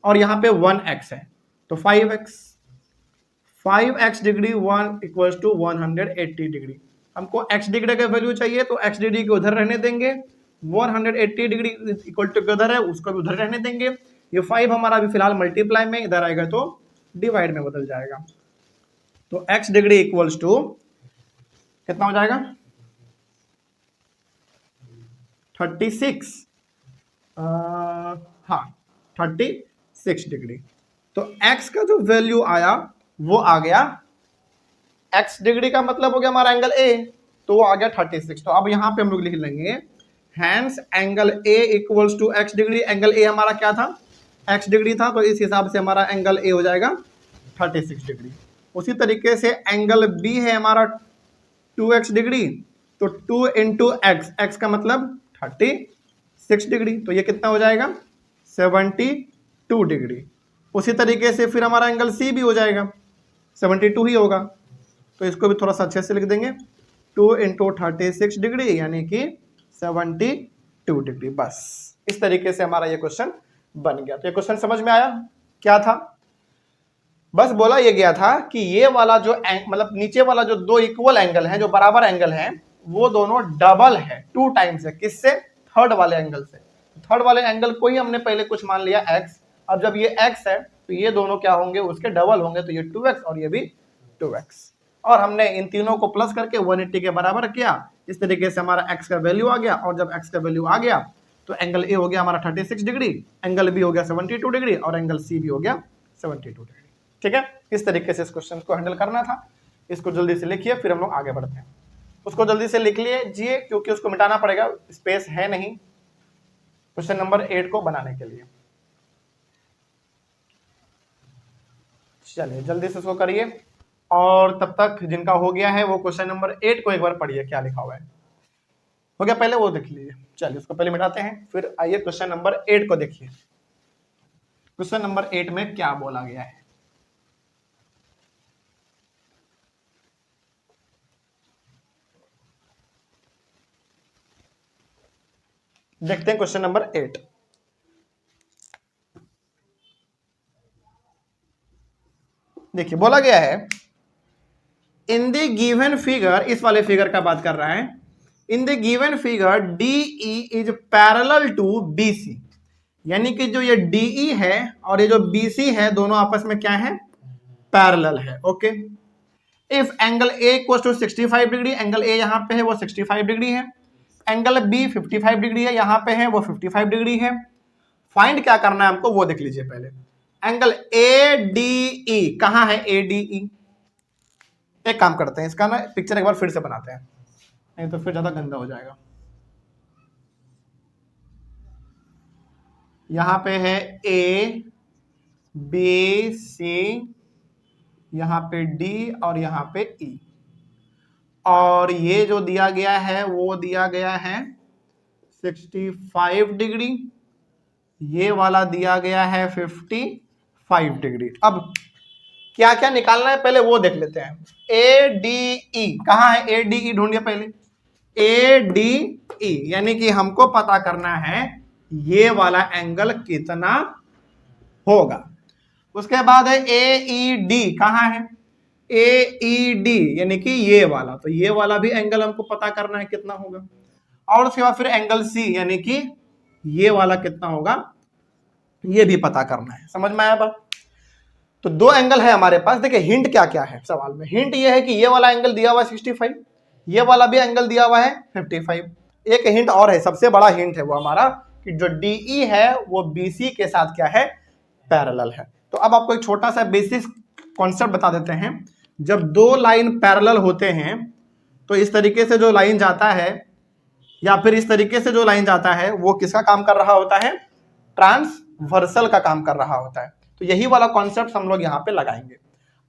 और यहाँ पे 1x है तो 5x degree 1 equals to 180 degree. हमको x डिग्री का वैल्यू चाहिए तो x डिग्री को उधर रहने देंगे, 180 डिग्री इक्वल टू उधर है उसको भी उधर रहने देंगे। ये 5 हमारा अभी फिलहाल मल्टीप्लाई में, इधर आएगा तो डिवाइड में बदल जाएगा। तो x डिग्री इक्वल्स टू कितना हो जाएगा 36, हाँ 36 डिग्री। तो x का जो वैल्यू आया वो आ गया, x डिग्री का मतलब हो गया हमारा एंगल A, तो वो आ गया 36। तो अब यहाँ पे हम लोग लिख लेंगे hence angle A equals to x degree. Angle A हमारा क्या था, एक्स डिग्री था, तो इस हिसाब से हमारा एंगल ए हो जाएगा 36 डिग्री। उसी तरीके से एंगल बी है हमारा 2x डिग्री, तो 2 इंटू एक्स, एक्स का मतलब 36 डिग्री, तो ये कितना हो जाएगा 72 डिग्री। उसी तरीके से फिर हमारा एंगल सी भी हो जाएगा 72 ही होगा, तो इसको भी थोड़ा सा अच्छे से लिख देंगे 2 इंटू 36 डिग्री यानी कि 72 डिग्री। बस इस तरीके से हमारा ये क्वेश्चन बन गया। तो ये क्वेश्चन समझ में आया क्या था? बस बोला ये गया था कि ये वाला जो मतलब नीचे वाला जो दो इक्वल एंगल है, जो बराबर एंगल है, वो दोनों डबल है, 2 टाइम्स है। किससे? थर्ड वाले एंगल से। थर्ड वाले एंगल को ही हमने पहले कुछ मान लिया x। अब जब ये x है तो ये दोनों क्या होंगे, उसके डबल होंगे, तो ये 2x और ये भी 2x। और हमने इन तीनों को प्लस करके 180 के बराबर किया। इस तरीके से हमारा x का वैल्यू आ गया, और जब x का वैल्यू आ गया तो एंगल ए हो गया हमारा 36 डिग्री, एंगल बी हो गया 72 डिग्री, और एंगल सी भी हो गया 72 डिग्री। ठीक है, इस तरीके से इस क्वेश्चन को हैंडल करना था। इसको जल्दी से लिखिए, फिर हम लोग आगे बढ़ते हैं। उसको जल्दी से लिख लीजिए क्योंकि उसको मिटाना पड़ेगा, स्पेस है नहीं क्वेश्चन नंबर 8 को बनाने के लिए। चलिए जल्दी से इसको करिए, और तब तक जिनका हो गया है वो क्वेश्चन नंबर 8 को एक बार पढ़िए, क्या लिखा हुआ है। हो गया पहले वो देख लीजिए। चलिए उसको पहले मिटाते हैं, फिर आइए क्वेश्चन नंबर 8 को देखिए। क्वेश्चन नंबर 8 में क्या बोला गया है, देखते हैं। क्वेश्चन नंबर 8, देखिए बोला गया है इन द गिवन फिगर, इस वाले फिगर का बात कर रहा है। In the given figure DE is parallel to BC, यानी कि जो ये DE है और ये जो BC है दोनों आपस में क्या है, पैरेलल है। Okay, if angle A equals to 65 degree, angle A यहां पे है वो 65 डिग्री है, एंगल B 55 डिग्री है, यहां पे है वो 55 डिग्री है। फाइंड क्या करना है हमको वो देख लीजिए पहले। एंगल ADE कहां है, ADE? एक काम करते हैं, इसका ना पिक्चर एक बार फिर से बनाते हैं, नहीं तो फिर ज्यादा गंदा हो जाएगा। यहां पे है A B C, यहां पे D और यहां पे E, और ये जो दिया गया है वो दिया गया है 65 डिग्री, ये वाला दिया गया है 55 डिग्री। अब क्या क्या निकालना है पहले वो देख लेते हैं। ADE कहां है, ADE ढूंढिए पहले। ADE यानी कि हमको पता करना है ये वाला एंगल कितना होगा। उसके बाद है AED कहां है, AED यानी कि ये वाला, तो ये वाला भी एंगल हमको पता करना है कितना होगा। और उसके बाद फिर एंगल C यानी कि ये वाला कितना होगा, ये भी पता करना है। समझ में आया बात? तो दो एंगल है हमारे पास। देखिए हिंट क्या क्या है सवाल में। हिंट ये है कि ये वाला एंगल दिया हुआ है 65, ये वाला भी एंगल दिया हुआ है 55। एक हिंट और है, सबसे बड़ा हिंट है वो हमारा कि जो DE है वो BC के साथ क्या है, पैरेलल है। तो अब आपको एक छोटा सा बेसिक कॉन्सेप्ट बता देते हैं। जब दो लाइन पैरेलल होते हैं तो इस तरीके से जो लाइन जाता है या फिर इस तरीके से जो लाइन जाता है वो किसका काम कर रहा होता है, ट्रांसवर्सल का काम कर रहा होता है। तो यही वाला कॉन्सेप्ट हम लोग यहाँ पे लगाएंगे।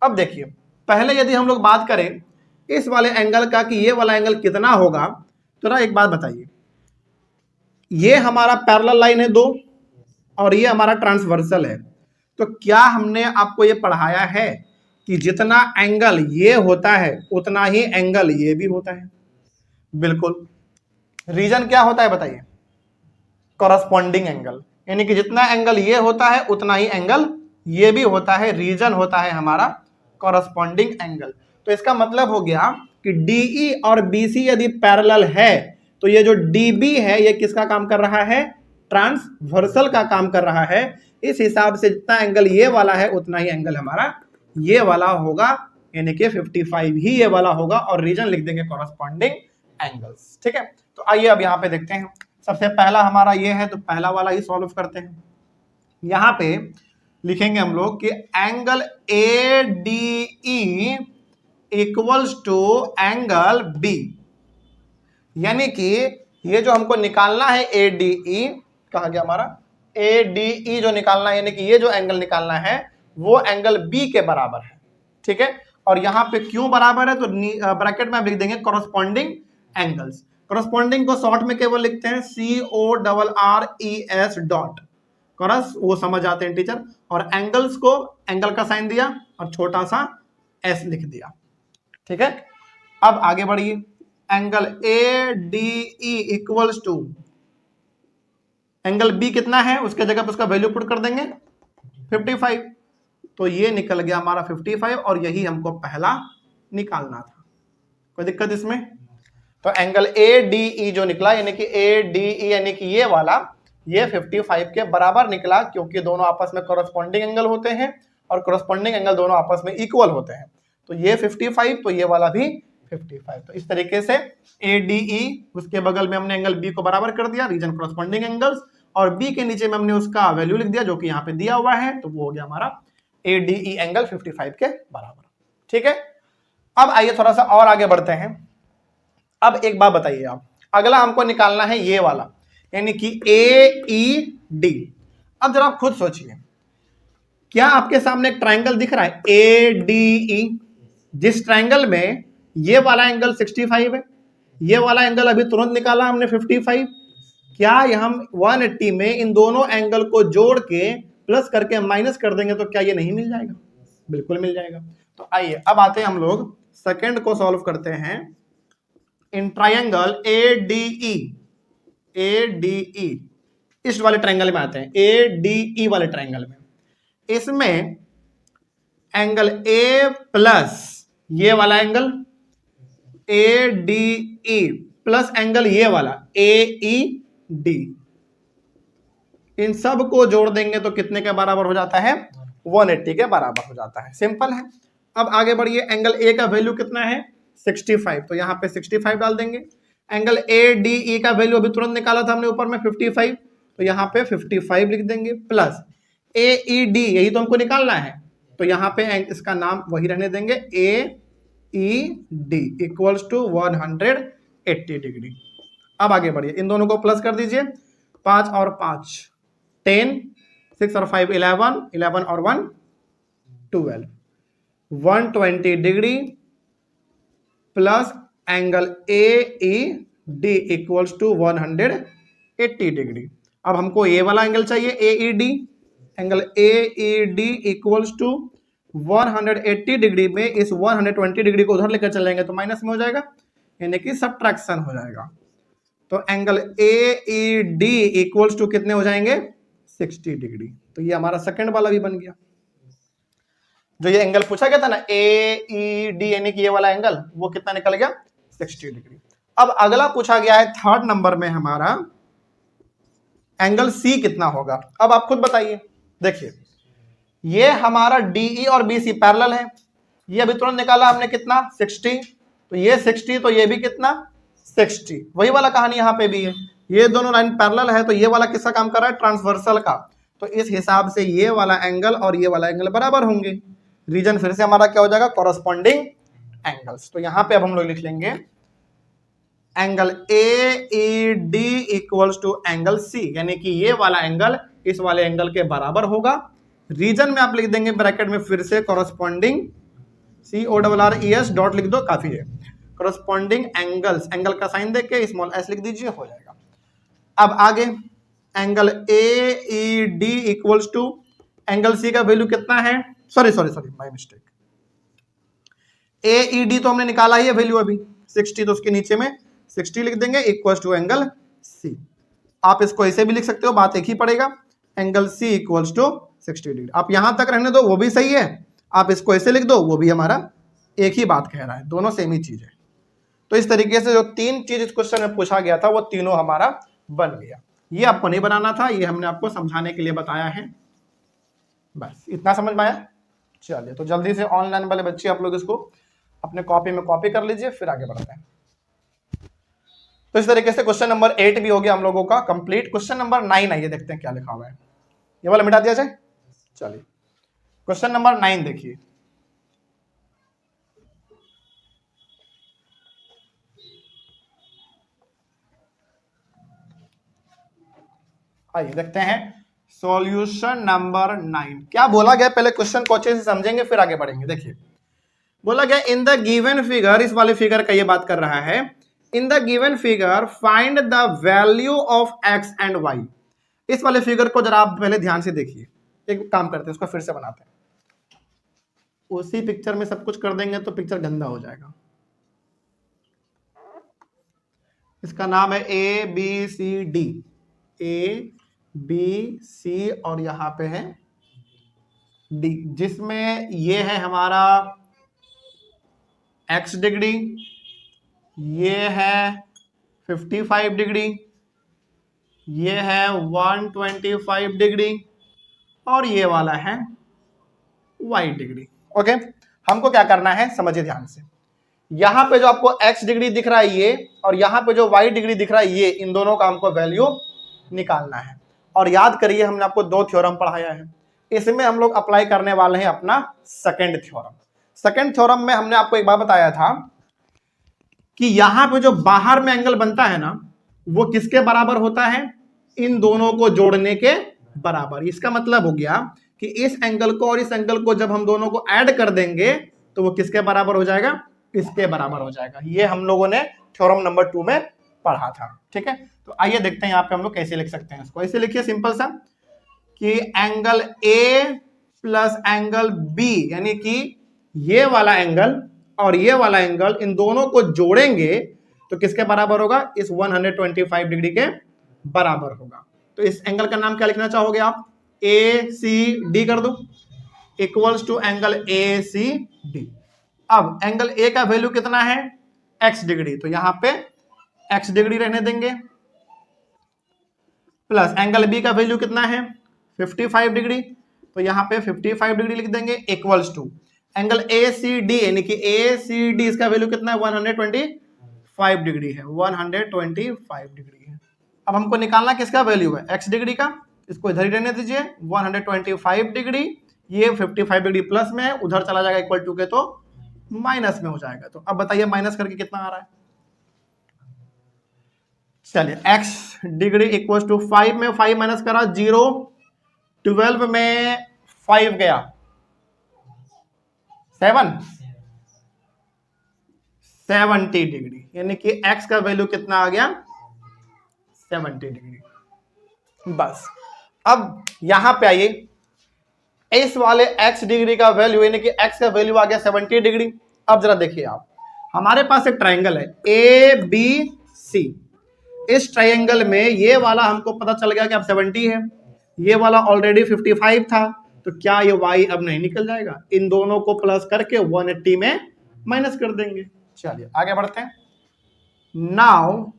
अब देखिए पहले यदि हम लोग बात करें इस वाले एंगल का कि ये वाला एंगल कितना होगा, तो ना एक बात बताइए, ये हमारा पैरेलल लाइन है दो और ये हमारा ट्रांसवर्सल है, तो क्या हमने आपको ये पढ़ाया है कि जितना एंगल ये होता है उतना ही एंगल ये भी होता है? बिल्कुल। रीजन क्या होता है बताइए, कॉरस्पॉन्डिंग एंगल, यानी कि जितना एंगल ये होता है उतना ही एंगल ये भी होता है। रीजन होता है हमारा कॉरस्पॉन्डिंग एंगल। तो इसका मतलब हो गया कि DE और BC यदि पैरेलल है तो ये जो DB है ये किसका काम कर रहा है, ट्रांसवर्सल का काम कर रहा है। इस हिसाब से जितना एंगल ये वाला है उतना ही एंगल हमारा ये वाला होगा, यानी कि 55 ही ये वाला होगा, और रीजन लिख देंगे कॉरस्पॉन्डिंग एंगल्स। ठीक है, तो आइए अब यहाँ पे देखते हैं। सबसे पहला हमारा ये है तो पहला वाला ही सॉल्व करते हैं। यहां पे लिखेंगे हम लोग कि angle ADE equals to angle B, यानी कि ये जो हमको निकालना है ADE, कहा गया हमारा ADE जो निकालना है, यानी कि ये जो एंगल निकालना है वो एंगल B के बराबर है, ठीक है। और यहाँ पे क्यों बराबर है, तो ब्रैकेट में आप लिख देंगे कॉरस्पॉन्डिंग एंगल्स। कॉरस्पॉन्डिंग को शॉर्ट में केवल लिखते हैं CORRES डॉट, कॉरस वो समझ जाते हैं टीचर, और एंगल्स को एंगल का साइन दिया और छोटा सा S लिख दिया, ठीक है। अब आगे बढ़िए, angle ADE equals to angle B कितना है, उसके जगह पे उसका वैल्यू पुट कर देंगे 55, तो ये निकल गया हमारा 55, और यही हमको पहला निकालना था। कोई दिक्कत इसमें? तो एंगल ADE जो निकला, यानी कि ADE यानी कि ये वाला, ये 55 के बराबर निकला, क्योंकि दोनों आपस में कॉरस्पॉन्डिंग एंगल होते हैं और कॉरस्पॉन्डिंग एंगल दोनों आपस में इक्वल होते हैं। तो ये 55, तो ये वाला भी 55। तो इस तरीके से ADE, उसके बगल में हमने एंगल B को बराबर कर दिया, रीजन कॉरस्पॉन्डिंग एंगल्स, और B के नीचे में हमने उसका वैल्यू लिख दिया जो कि यहाँ पे दिया हुआ है, तो वो हो गया हमारा ADE एंगल 55 के बराबर, ठीक है। अब आइए थोड़ा सा और आगे बढ़ते हैं। अब एक बात बताइए आप, अगला हमको निकालना है ये वाला, यानी कि AED। अब जरा आप खुद सोचिए, क्या आपके सामने एक ट्रायंगल दिख रहा है ADE, जिस ट्रायंगल में ये वाला एंगल 65 है, ये वाला एंगल अभी तुरंत निकाला हमने 55। क्या हम 180 में इन दोनों एंगल को जोड़ के प्लस करके माइनस कर देंगे तो क्या ये नहीं मिल जाएगा? बिल्कुल मिल जाएगा। तो आइए अब आते हैं हम लोग सेकंड को सॉल्व करते हैं। इन ट्रायंगल ADE इस वाले ट्रायंगल में आते हैं, ADE वाले ट्रायंगल में, इसमें एंगल A प्लस ये वाला एंगल ADE प्लस एंगल ये वाला AED, इन सब को जोड़ देंगे तो कितने के बराबर हो जाता है? 180 के बराबर हो जाता है। सिंपल है। अब आगे बढ़िए, एंगल A का वैल्यू कितना है? 65, तो यहाँ पे 65 डाल देंगे। एंगल ADE का वैल्यू अभी तुरंत निकाला था हमने ऊपर में 55, तो यहाँ पे 55 लिख देंगे, प्लस AED, यही तो हमको निकालना है, तो यहाँ पे इसका नाम वही रहने देंगे AED इक्वल्स टू 180 डिग्री। अब आगे बढ़िए, इन दोनों को प्लस कर दीजिए, 5 और 5 10, 6 और 5 11, 11 और 1 12, 120 degree plus angle AED equals to 180 degree. अब हमको ये वाला एंगल चाहिए AED, angle AED equals to 180 degree में इस 120 डिग्री को उधर लेकर चलेंगे तो माइनस में हो जाएगा, यानी कि सब्ट्रैक्शन हो जाएगा। तो एंगल AED इक्वल्स टू कितने हो जाएंगे? 60 डिग्री। तो ये हमारा सेकंड वाला भी बन गया। जो ये एंगल पूछा गया था ना AED यानी कि ये वाला एंगल, वो कितना निकल गया? 60 डिग्री। अब अगला पूछा गया है थर्ड नंबर में हमारा एंगल C कितना होगा। अब आप खुद बताइए। देखिए, ये हमारा DE और BC पैरेलल है, ये अभी तुरंत निकाला हमने कितना? 60, तो ये 60, तो ये भी कितना? 60। वही वाला कहानी यहाँ पे भी है, ये दोनों लाइन पैरेलल है, तो ये वाला किसका काम कर रहा है? ट्रांसवर्सल का। तो इस हिसाब से ये वाला एंगल और ये वाला एंगल बराबर होंगे। रीजन फिर से हमारा क्या हो जाएगा? Corresponding angles. तो यहाँ पे अब हम लोग लिख लेंगे angle AED equals to angle C, यानी कि ये वाला एंगल इस वाले एंगल के बराबर होगा। रीजन में आप लिख देंगे ब्रैकेट में फिर से कॉरस्पॉन्डिंग, CORRES डॉट लिख दो, काफी है। कॉरस्पॉन्डिंग एंगल्स, एंगल का साइन देके स्मॉल s लिख दीजिए, हो जाएगा। अब आगे angle AED equals to angle C का वैल्यू कितना है? सॉरी माय मिस्टेक, AED तो हमने निकाला ही है वैल्यू अभी 60, तो उसके नीचे में 60 लिख देंगे इक्वल्स टू एंगल C। आप इसको ऐसे भी लिख सकते हो, बात एक ही पड़ेगा, angle C equals to 60 degree. आप यहां तक रहने दो, वो भी सही है, आप इसको ऐसे लिख दो, वो भी हमारा एक ही बात कह रहा है, दोनों सेम ही चीज है। तो इस तरीके से जो तीन चीज इस क्वेश्चन में पूछा गया था वो तीनों हमारा बन गया। ये आपको नहीं बनाना था, ये हमने आपको समझाने के लिए बताया है, बस इतना समझ में आया। चलिए, तो जल्दी से ऑनलाइन वाले बच्चे आप लोग इसको अपने कॉपी में कॉपी कर लीजिए, फिर आगे बढ़ते हैं। तो इस तरीके से क्वेश्चन नंबर 8 भी हो गया हम लोगों का कंप्लीट। क्वेश्चन नंबर 9 आइए देखते हैं क्या लिखा हुआ है। ये वाला मिटा दिया जाए। चलिए, क्वेश्चन नंबर 9 देखिए। आइए देखते हैं सॉल्यूशन नंबर 9। क्या बोला गया, पहले क्वेश्चन को अच्छे से समझेंगे फिर आगे बढ़ेंगे। देखिए बोला गया इन द गिवन फिगर, इस वाले फिगर का ये बात कर रहा है, in the given figure find the value of x and y. इस वाले फिगर को जरा आप पहले ध्यान से देखिए। एक काम करते हैं, इसको फिर से बनाते हैं। उसी पिक्चर में सब कुछ कर देंगे तो पिक्चर गंदा हो जाएगा। इसका नाम है A B C D, A B C और यहां पे है डी, जिसमें ये है हमारा x डिग्री, ये है 55 डिग्री, ये है 125 डिग्री और ये वाला है y डिग्री। ओके, हमको क्या करना है समझिए ध्यान से। यहां पे जो आपको x डिग्री दिख रहा है ये, और यहां पे जो y डिग्री दिख रहा है ये, इन दोनों का हमको वैल्यू निकालना है। और याद करिए हमने आपको 2 थ्योरम पढ़ाया है, इसमें हम लोग अप्लाई करने वाले हैं अपना सेकंड थ्योरम। सेकंड थ्योरम में हमने आपको एक बात बताया था कि यहां पे जो बाहर में एंगल बनता है ना, वो किसके बराबर होता है, इन दोनों को जोड़ने के बराबर। इसका मतलब हो गया कि इस एंगल को और इस एंगल को जब हम दोनों को ऐड कर देंगे तो वो किसके बराबर हो जाएगा, इसके बराबर हो जाएगा। ये हम लोगों ने थ्योरम नंबर 2 में पढ़ा था। ठीक है, तो आइए देखते हैं यहाँ पे हम लोग कैसे लिख सकते हैं इसको। ऐसे लिखिए सिंपल सा कि angle A plus angle B, यानी कि ये वाला एंगल और ये वाला एंगल, इन दोनों को जोड़ेंगे तो किसके बराबर होगा, इस 125 डिग्री के बराबर होगा। तो इस एंगल का नाम क्या लिखना चाहोगे आप, ए सी डी कर दो, equals to angle A C D. अब एंगल ए का वैल्यू कितना है, x डिग्री, तो यहां पे x डिग्री रहने देंगे, प्लस एंगल बी का वैल्यू कितना है 55 डिग्री, तो यहां पे 55 डिग्री लिख देंगे, equals to angle A C D, यानी कि ए सी डी इसका वैल्यू कितना है 125 डिग्री है, 125 डिग्री है। अब हमको निकालना किसका वैल्यू है, x डिग्री का, इसको इधर ही रहने दीजिए 125 डिग्री, ये 55 डिग्री प्लस में है, उधर चला जाएगा इक्वल टू के तो माइनस में हो जाएगा। तो अब बताइए माइनस करके कितना आ रहा है, चलिए x डिग्री इक्वल टू 5 में 5 माइनस करा 0, 12 में 5 गया 70 डिग्री, यानी कि x का वैल्यू कितना आ गया 70 डिग्री। बस अब यहां पे आइए, इस वाले x डिग्री का वैल्यू, यानी कि x का वैल्यू आ गया 70 डिग्री। अब जरा देखिए आप, हमारे पास एक ट्रायंगल है ए बी सी, इस ट्रायंगल में ये वाला हमको पता चल गया कि अब 70 है, ये वाला ऑलरेडी 55 था, तो क्या ये y अब नहीं निकल जाएगा, इन दोनों को प्लस करके 180 में माइनस कर देंगे। चलिए आगे बढ़ते हैं। Now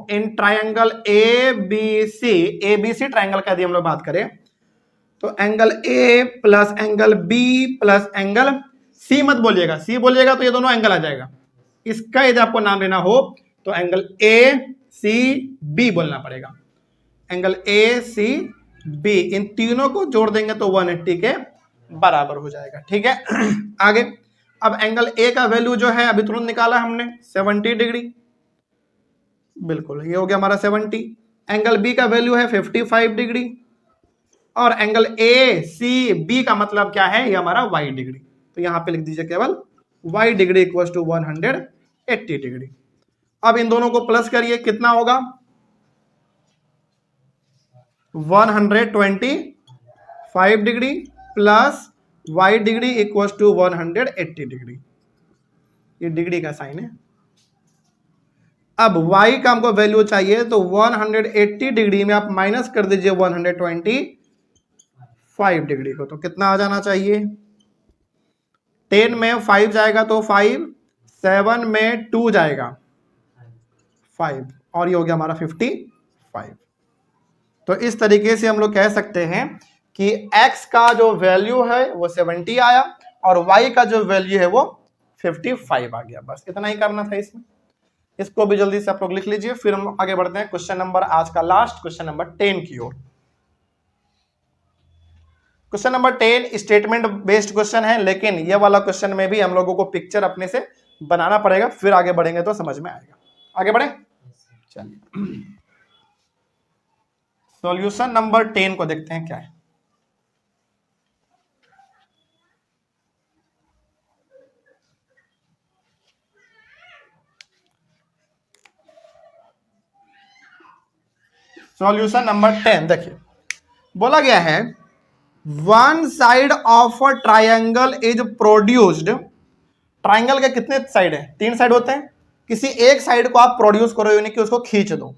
in triangle A B C triangle का यदि हम लोग बात करें तो angle A plus angle B plus angle C, मत बोलिएगा सी बोलिएगा तो ये दोनों एंगल आ जाएगा। इसका यदि आपको नाम लेना हो तो एंगल ए सी बी बोलना पड़ेगा, एंगल ए सी बी, इन तीनों को जोड़ देंगे तो 180 के बराबर हो जाएगा। ठीक है आगे, अब एंगल ए का वैल्यू जो है अभी तुरंत निकाला हमने 70 डिग्री, बिल्कुल ये हो गया हमारा 70। एंगल बी का वैल्यू है 55 डिग्री, और एंगल ए सी बी का मतलब क्या है, ये हमारा y डिग्री, तो यहां पे लिख दीजिए केवल y degree equal to 180 degree. अब इन दोनों को प्लस करिए, कितना होगा 125 degree plus y degree equal to 180 degree, ये डिग्री का साइन है। अब y का हमको वैल्यू चाहिए तो 180 डिग्री में आप माइनस कर दीजिए 125 डिग्री को, तो कितना आ जाना चाहिए, 10 में 5 जाएगा तो 5, 7 में 2 जाएगा 5, और ये हो गया हमारा 55। तो इस तरीके से हम लोग कह सकते हैं कि x का जो वैल्यू है वो 70 आया और y का जो वैल्यू है वो 55 आ गया। बस इतना ही करना था इसमें, इसको भी जल्दी से आप लोग लिख लीजिए, फिर हम आगे बढ़ते हैं क्वेश्चन नंबर, आज का लास्ट क्वेश्चन नंबर 10 की ओर। Question number 10 statement based question है, लेकिन ये वाला क्वेश्चन में भी हम लोगों को पिक्चर अपने से बनाना पड़ेगा, फिर आगे बढ़ेंगे तो समझ में आएगा। आगे बढ़े, चलिए सॉल्यूशन नंबर 10 को देखते हैं क्या है। सॉल्यूशन नंबर 10 देखिए, बोला गया है one side of a triangle is produced. Triangle के कितने साइड है? 3 साइड होते हैं। किसी एक साइड को आप प्रोड्यूस करो, यानी कि उसको खींच दो।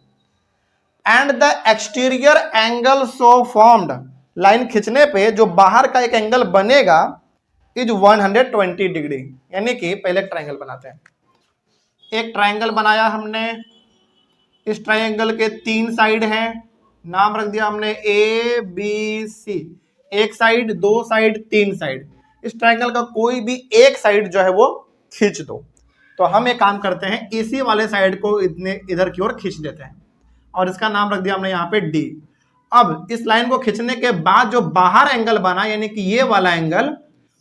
And the exterior angle so formed, line खींचने पे जो बाहर का एक एंगल बनेगा इज 120 डिग्री। यानी कि पहले ट्रायंगल बनाते हैं। एक ट्रायंगल बनाया हमने, इस ट्रायंगल के 3 साइड हैं, नाम रख दिया हमने ए बी सी। एक साइड, 2 साइड, 3 साइड। इस ट्रायंगल का कोई भी एक साइड जो है वो खींच दो। तो हम एक काम करते हैं, इसी वाले साइड को इधर की ओर खींच देते हैं और इसका नाम रख दिया हमने यहाँ पे डी। अब इस लाइन को खींचने के बाद जो बाहर एंगल बना, यानी कि ये वाला एंगल,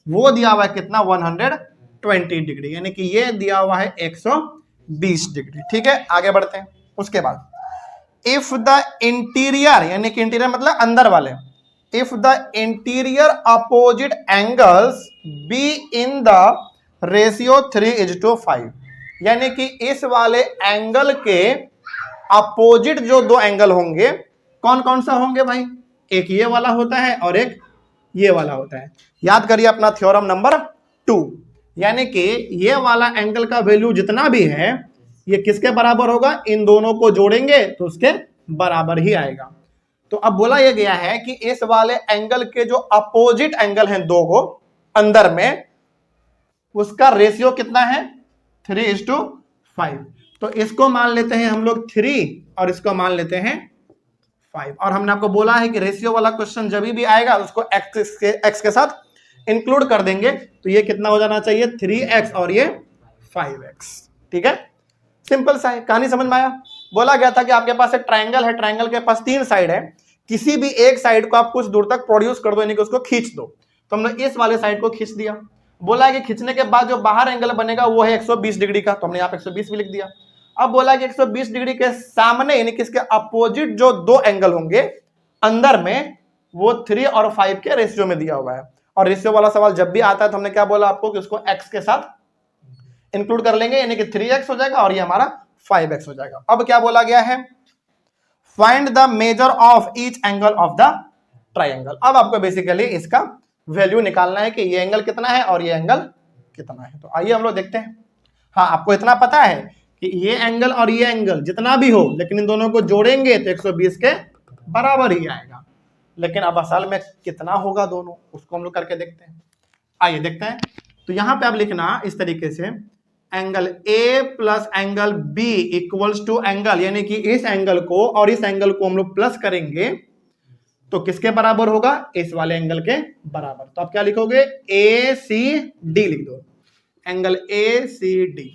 वो दिया हुआ है कितना? 120 डिग्री, यानी कि ये दिया हुआ है 120 डिग्री। ठीक है, आगे बढ़ते हैं। उसके बाद इफ द इंटीरियर, यानी कि इंटीरियर मतलब अंदर वाले, if the interior opposite angles be in the ratio 3:5, यानी कि इस वाले एंगल के अपोजिट जो 2 एंगल होंगे, कौन कौन सा होंगे भाई? एक ये वाला होता है और एक ये वाला होता है। याद करिए अपना थ्योरम नंबर 2, यानी कि ये वाला एंगल का वैल्यू जितना भी है ये किसके बराबर होगा? इन दोनों को जोड़ेंगे तो उसके बराबर ही आएगा। तो अब बोला यह गया है कि इस वाले एंगल के जो अपोजिट एंगल हैं 2 को अंदर में, उसका रेशियो कितना है? 3:5। तो इसको मान लेते हैं हम लोग 3 और इसको मान लेते हैं 5। और हमने आपको बोला है कि रेशियो वाला क्वेश्चन जब भी आएगा उसको एक्स के साथ इंक्लूड कर देंगे। तो ये कितना हो जाना चाहिए? 3x और ये 5x। ठीक है, सिंपल सा है, कहानी समझ में आया? बोला गया था कि आपके पास एक ट्रायंगल है, ट्रायंगल के पास 3 साइड है, किसी भी एक साइड को आप कुछ दूर तक प्रोड्यूस कर दो, यानी कि उसको खींच दो। तो हमने इस वाले साइड को खींच दिया। बोला है कि खींचने के बाद जो बाहर एंगल बनेगा वो है 120 डिग्री का, तो हमने यहाँ पे 120 भी लिख दिया। अब बोला कि 120 डिग्री के सामने, यानी कि इसके अपोजिट जो 2 एंगल होंगे अंदर में, वो 3 और 5 के रेशियो में दिया हुआ है। और रेशियो वाला सवाल जब भी आता है तो हमने क्या बोला आपको कि उसको x के साथ इंक्लूड कर लेंगे, यानी कि 3x हो जाएगा और ये हमारा 5x हो जाएगा। अब क्या बोला गया है? Find the measure of each angle of the triangle. अब आपको बेसिकली इसका वैल्यू निकालना है कि ये एंगल कितना है और ये एंगल कितना है। तो आइए हम लोग देखते हैं। हाँ, आपको इतना पता है कि ये एंगल और ये एंगल जितना भी हो, लेकिन इन दोनों को जोड़ेंगे तो 120 के बराबर ही आएगा। लेकिन अब असल में कितना होगा दोनों, उसको हम लोग करके देखते हैं। आइए देखते हैं। तो यहां पे आप लिखना इस तरीके से, angle A plus angle B equals to angle, यानी कि इस एंगल को और इस एंगल को हम लोग प्लस करेंगे तो किसके बराबर होगा? इस वाले एंगल के बराबर। तो आप क्या लिखोगे? ACD लिख दो, एंगल ACD।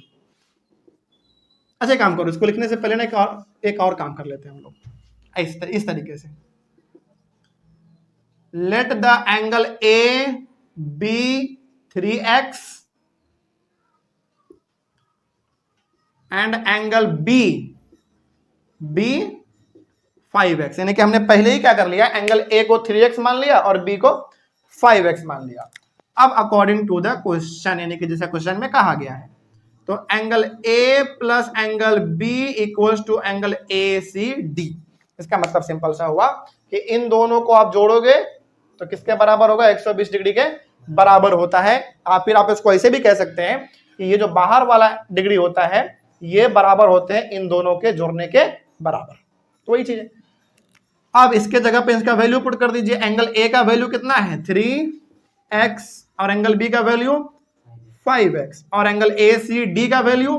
अच्छा काम करो, इसको लिखने से पहले ना एक और काम कर लेते हैं हम लोग इस तरीके से। Late the angle A be 3x and angle B be 5x, यानी कि हमने पहले ही क्या कर लिया? एंगल A को 3x मान लिया और B को 5x मान लिया। अब अकॉर्डिंग टू द क्वेश्चन, यानी कि जैसा क्वेश्चन में कहा गया है, तो angle A plus angle B equals to angle ACD। इसका मतलब सिंपल सा हुआ कि इन दोनों को आप जोड़ोगे तो किसके बराबर होगा? 120 डिग्री के बराबर होता है। फिर आप इसको ऐसे भी कह सकते हैं कि ये जो बाहर वाला डिग्री होता है ये बराबर होते हैं इन दोनों के जोड़ने के बराबर। तो वही चीज है। अब इसके जगह पे इसका वैल्यू पुट कर दीजिए। एंगल A का वैल्यू कितना है? 3x और एंगल B का वैल्यू 5x और एंगल ACD का वैल्यू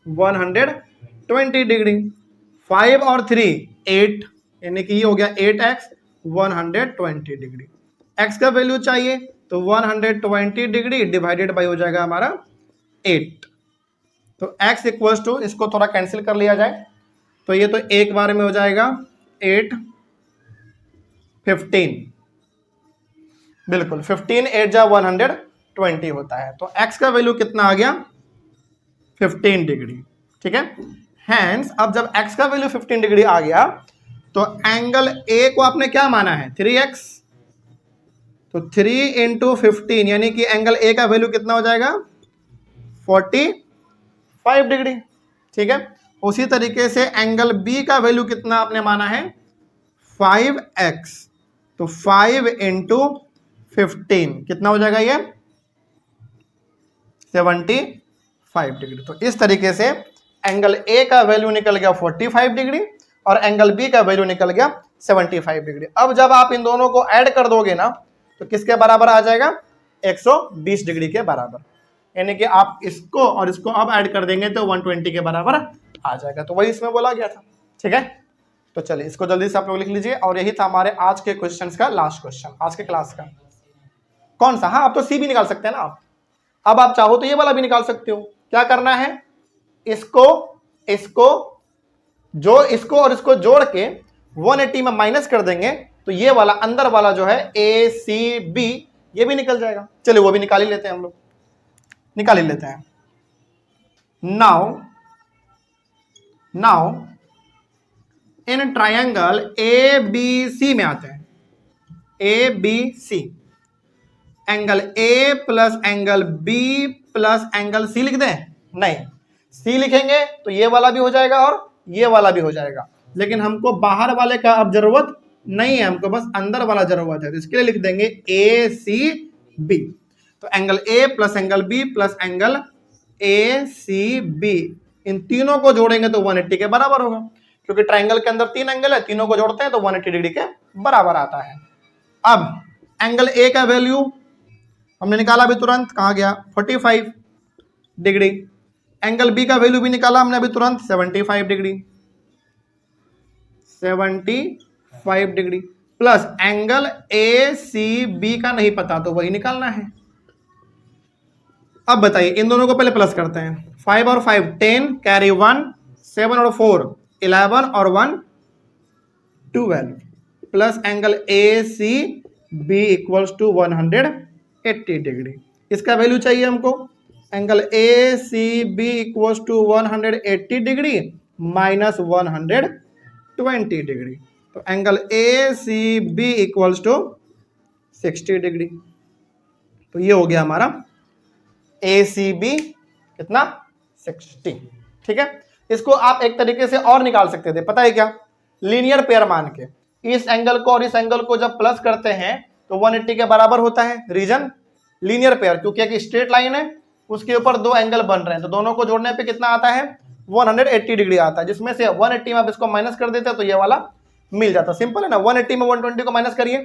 120 डिग्री। 5 और 3 8, यानी कि ये हो गया 8x 120 डिग्री। x का वैल्यू चाहिए तो 120 डिग्री डिवाइडेड बाय हो जाएगा हमारा 8। तो x इक्वल्स टू, इसको थोड़ा कैंसिल कर लिया जाए तो ये तो एक बार में हो जाएगा 8 15, बिल्कुल 15 8 जा 120 होता है। तो x का वैल्यू कितना आ गया? 15 डिग्री। ठीक है, हैंस अब जब x का वैल्यू 15 डिग्री आ गया तो एंगल A को आपने क्या माना है 3x, तो 3 इंटू 15 यानी कि एंगल A का वैल्यू कितना हो जाएगा 45 डिग्री। ठीक है, उसी तरीके से एंगल B का वैल्यू कितना आपने माना है 5x, तो 5 इंटू 15 कितना हो जाएगा ये 75 डिग्री। तो इस तरीके से एंगल A का वैल्यू निकल गया 45 डिग्री और एंगल B का वैल्यू निकल गया 75 डिग्री। अब जब आप इन दोनों को ऐड कर दोगे ना तो किसके बराबर आ जाएगा 120 डिग्री के बराबर, यानी कि आप इसको और इसको अब ऐड कर देंगे तो 120 के बराबर आ जाएगा। तो वही इसमें बोला गया था। ठीक है, तो चलिए इसको जल्दी से आप लोग लिख लीजिए। और यही था हमारे आज के क्वेश्चंस का लास्ट क्वेश्चन आज के क्लास का। कौन सा? हाँ, आप तो सी भी निकाल सकते हैं ना। अब आप चाहो तो ये वाला भी निकाल सकते हो। क्या करना है, इसको और इसको जोड़ के 180 में माइनस कर देंगे तो ये वाला अंदर वाला जो है ACB ये भी निकल जाएगा। चलिए वो भी निकाल ही लेते हैं, हम लोग निकाल ही लेते हैं। नाउ इन ट्रायंगल ABC में आते हैं। ABC angle A plus angle B plus angle C लिख दें? नहीं, C लिखेंगे तो ये वाला भी हो जाएगा और ये वाला भी हो जाएगा, लेकिन हमको बाहर वाले का अब जरूरत नहीं है, हमको बस अंदर वाला जरूरत है। तो इसके लिए लिख देंगे ACB। तो angle A plus angle B plus angle ACB इन तीनों को जोड़ेंगे तो 180 के बराबर होगा, क्योंकि ट्रायंगल के अंदर 3 एंगल है, तीनों को जोड़ते हैं तो 180 डिग्री के बराबर आता है। अब एंगल A का वैल्यू हमने निकाला अभी तुरंत, कहाँ गया 45 डिग्री। एंगल B का वैल्यू भी निकाला हमने अभी तुरंत 75 degree, 75 degree plus angle ACB का नहीं पता तो वही निकालना है। अब बताइए, इन दोनों को पहले प्लस करते हैं। 5 और 5 10 कैरी 1, 7 और 4 11 और 1 12 plus angle ACB equals to 180 degree. इसका वैल्यू चाहिए हमको, angle ACB equals to 180 degree minus 120 degree. तो angle ACB equals to 60 degree. तो ये हो गया हमारा ACB कितना 60। ठीक है, इसको आप एक तरीके से और निकाल सकते थे, पता है क्या, लीनियर पेयर मान के। इस एंगल को और इस एंगल को जब प्लस करते हैं तो 180 के बराबर होता है। रीजन लीनियर पेयर, क्योंकि एक स्ट्रेट लाइन है उसके ऊपर दो एंगल बन रहे हैं, तो दोनों को जोड़ने पे कितना आता है 180 डिग्री आता है, जिसमें से 180 में आप इसको माइनस कर देते हैं तो ये वाला मिल जाता। सिंपल है ना, 180 में 120 को माइनस करिए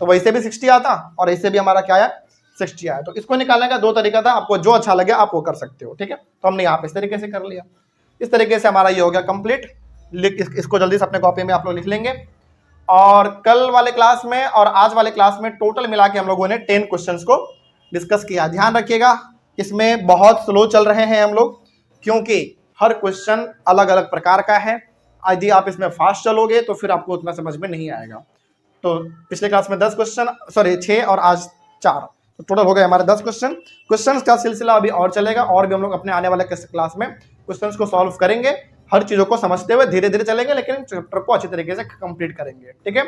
तो वैसे भी 60 आता और इससे भी हमारा क्या आया 60 आया। तो इसको निकालने का दो तरीका था, आपको जो अच्छा लगे आप वो कर सकते हो। ठीक है, तो हमने यहाँ पे इस तरीके से कर लिया। इस तरीके से हमारा ये हो गया कंप्लीट। इसको जल्दी से अपने कॉपी में आप लोग लिख लेंगे। और कल वाले क्लास में और आज वाले क्लास में टोटल मिला के हम लोगों ने 10 क्वेश्चंस को डिस्कस किया। ध्यान रखिएगा, इसमें बहुत स्लो चल रहे हैं हम लोग, क्योंकि हर क्वेश्चन अलग अलग प्रकार का है। यदि आप इसमें फास्ट चलोगे तो फिर आपको उतना समझ में नहीं आएगा। तो पिछले क्लास में 10 क्वेश्चन, सॉरी 6 और आज 4, तो टोटल हो गए हमारे 10 क्वेश्चन। क्वेश्चंस का सिलसिला अभी और चलेगा, और भी हम लोग अपने आने वाले क्लास में क्वेश्चंस को सॉल्व करेंगे। हर चीजों को समझते हुए धीरे धीरे चलेंगे, लेकिन चैप्टर को अच्छी तरीके से कंप्लीट करेंगे। ठीक है,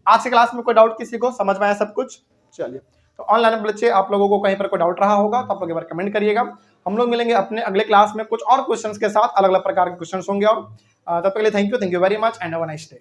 आज की क्लास में कोई डाउट किसी को समझ में आया सब कुछ? चलिए, तो ऑनलाइन बच्चे आप लोगों को कहीं पर कोई डाउट रहा होगा तो आप लोग एक बार कमेंट करिएगा। हम लोग मिलेंगे अपने अगले क्लास में कुछ और क्वेश्चंस के साथ, अलग अलग प्रकार के क्वेश्चंस होंगे। और तब तक के लिए thank you very much and have a nice day.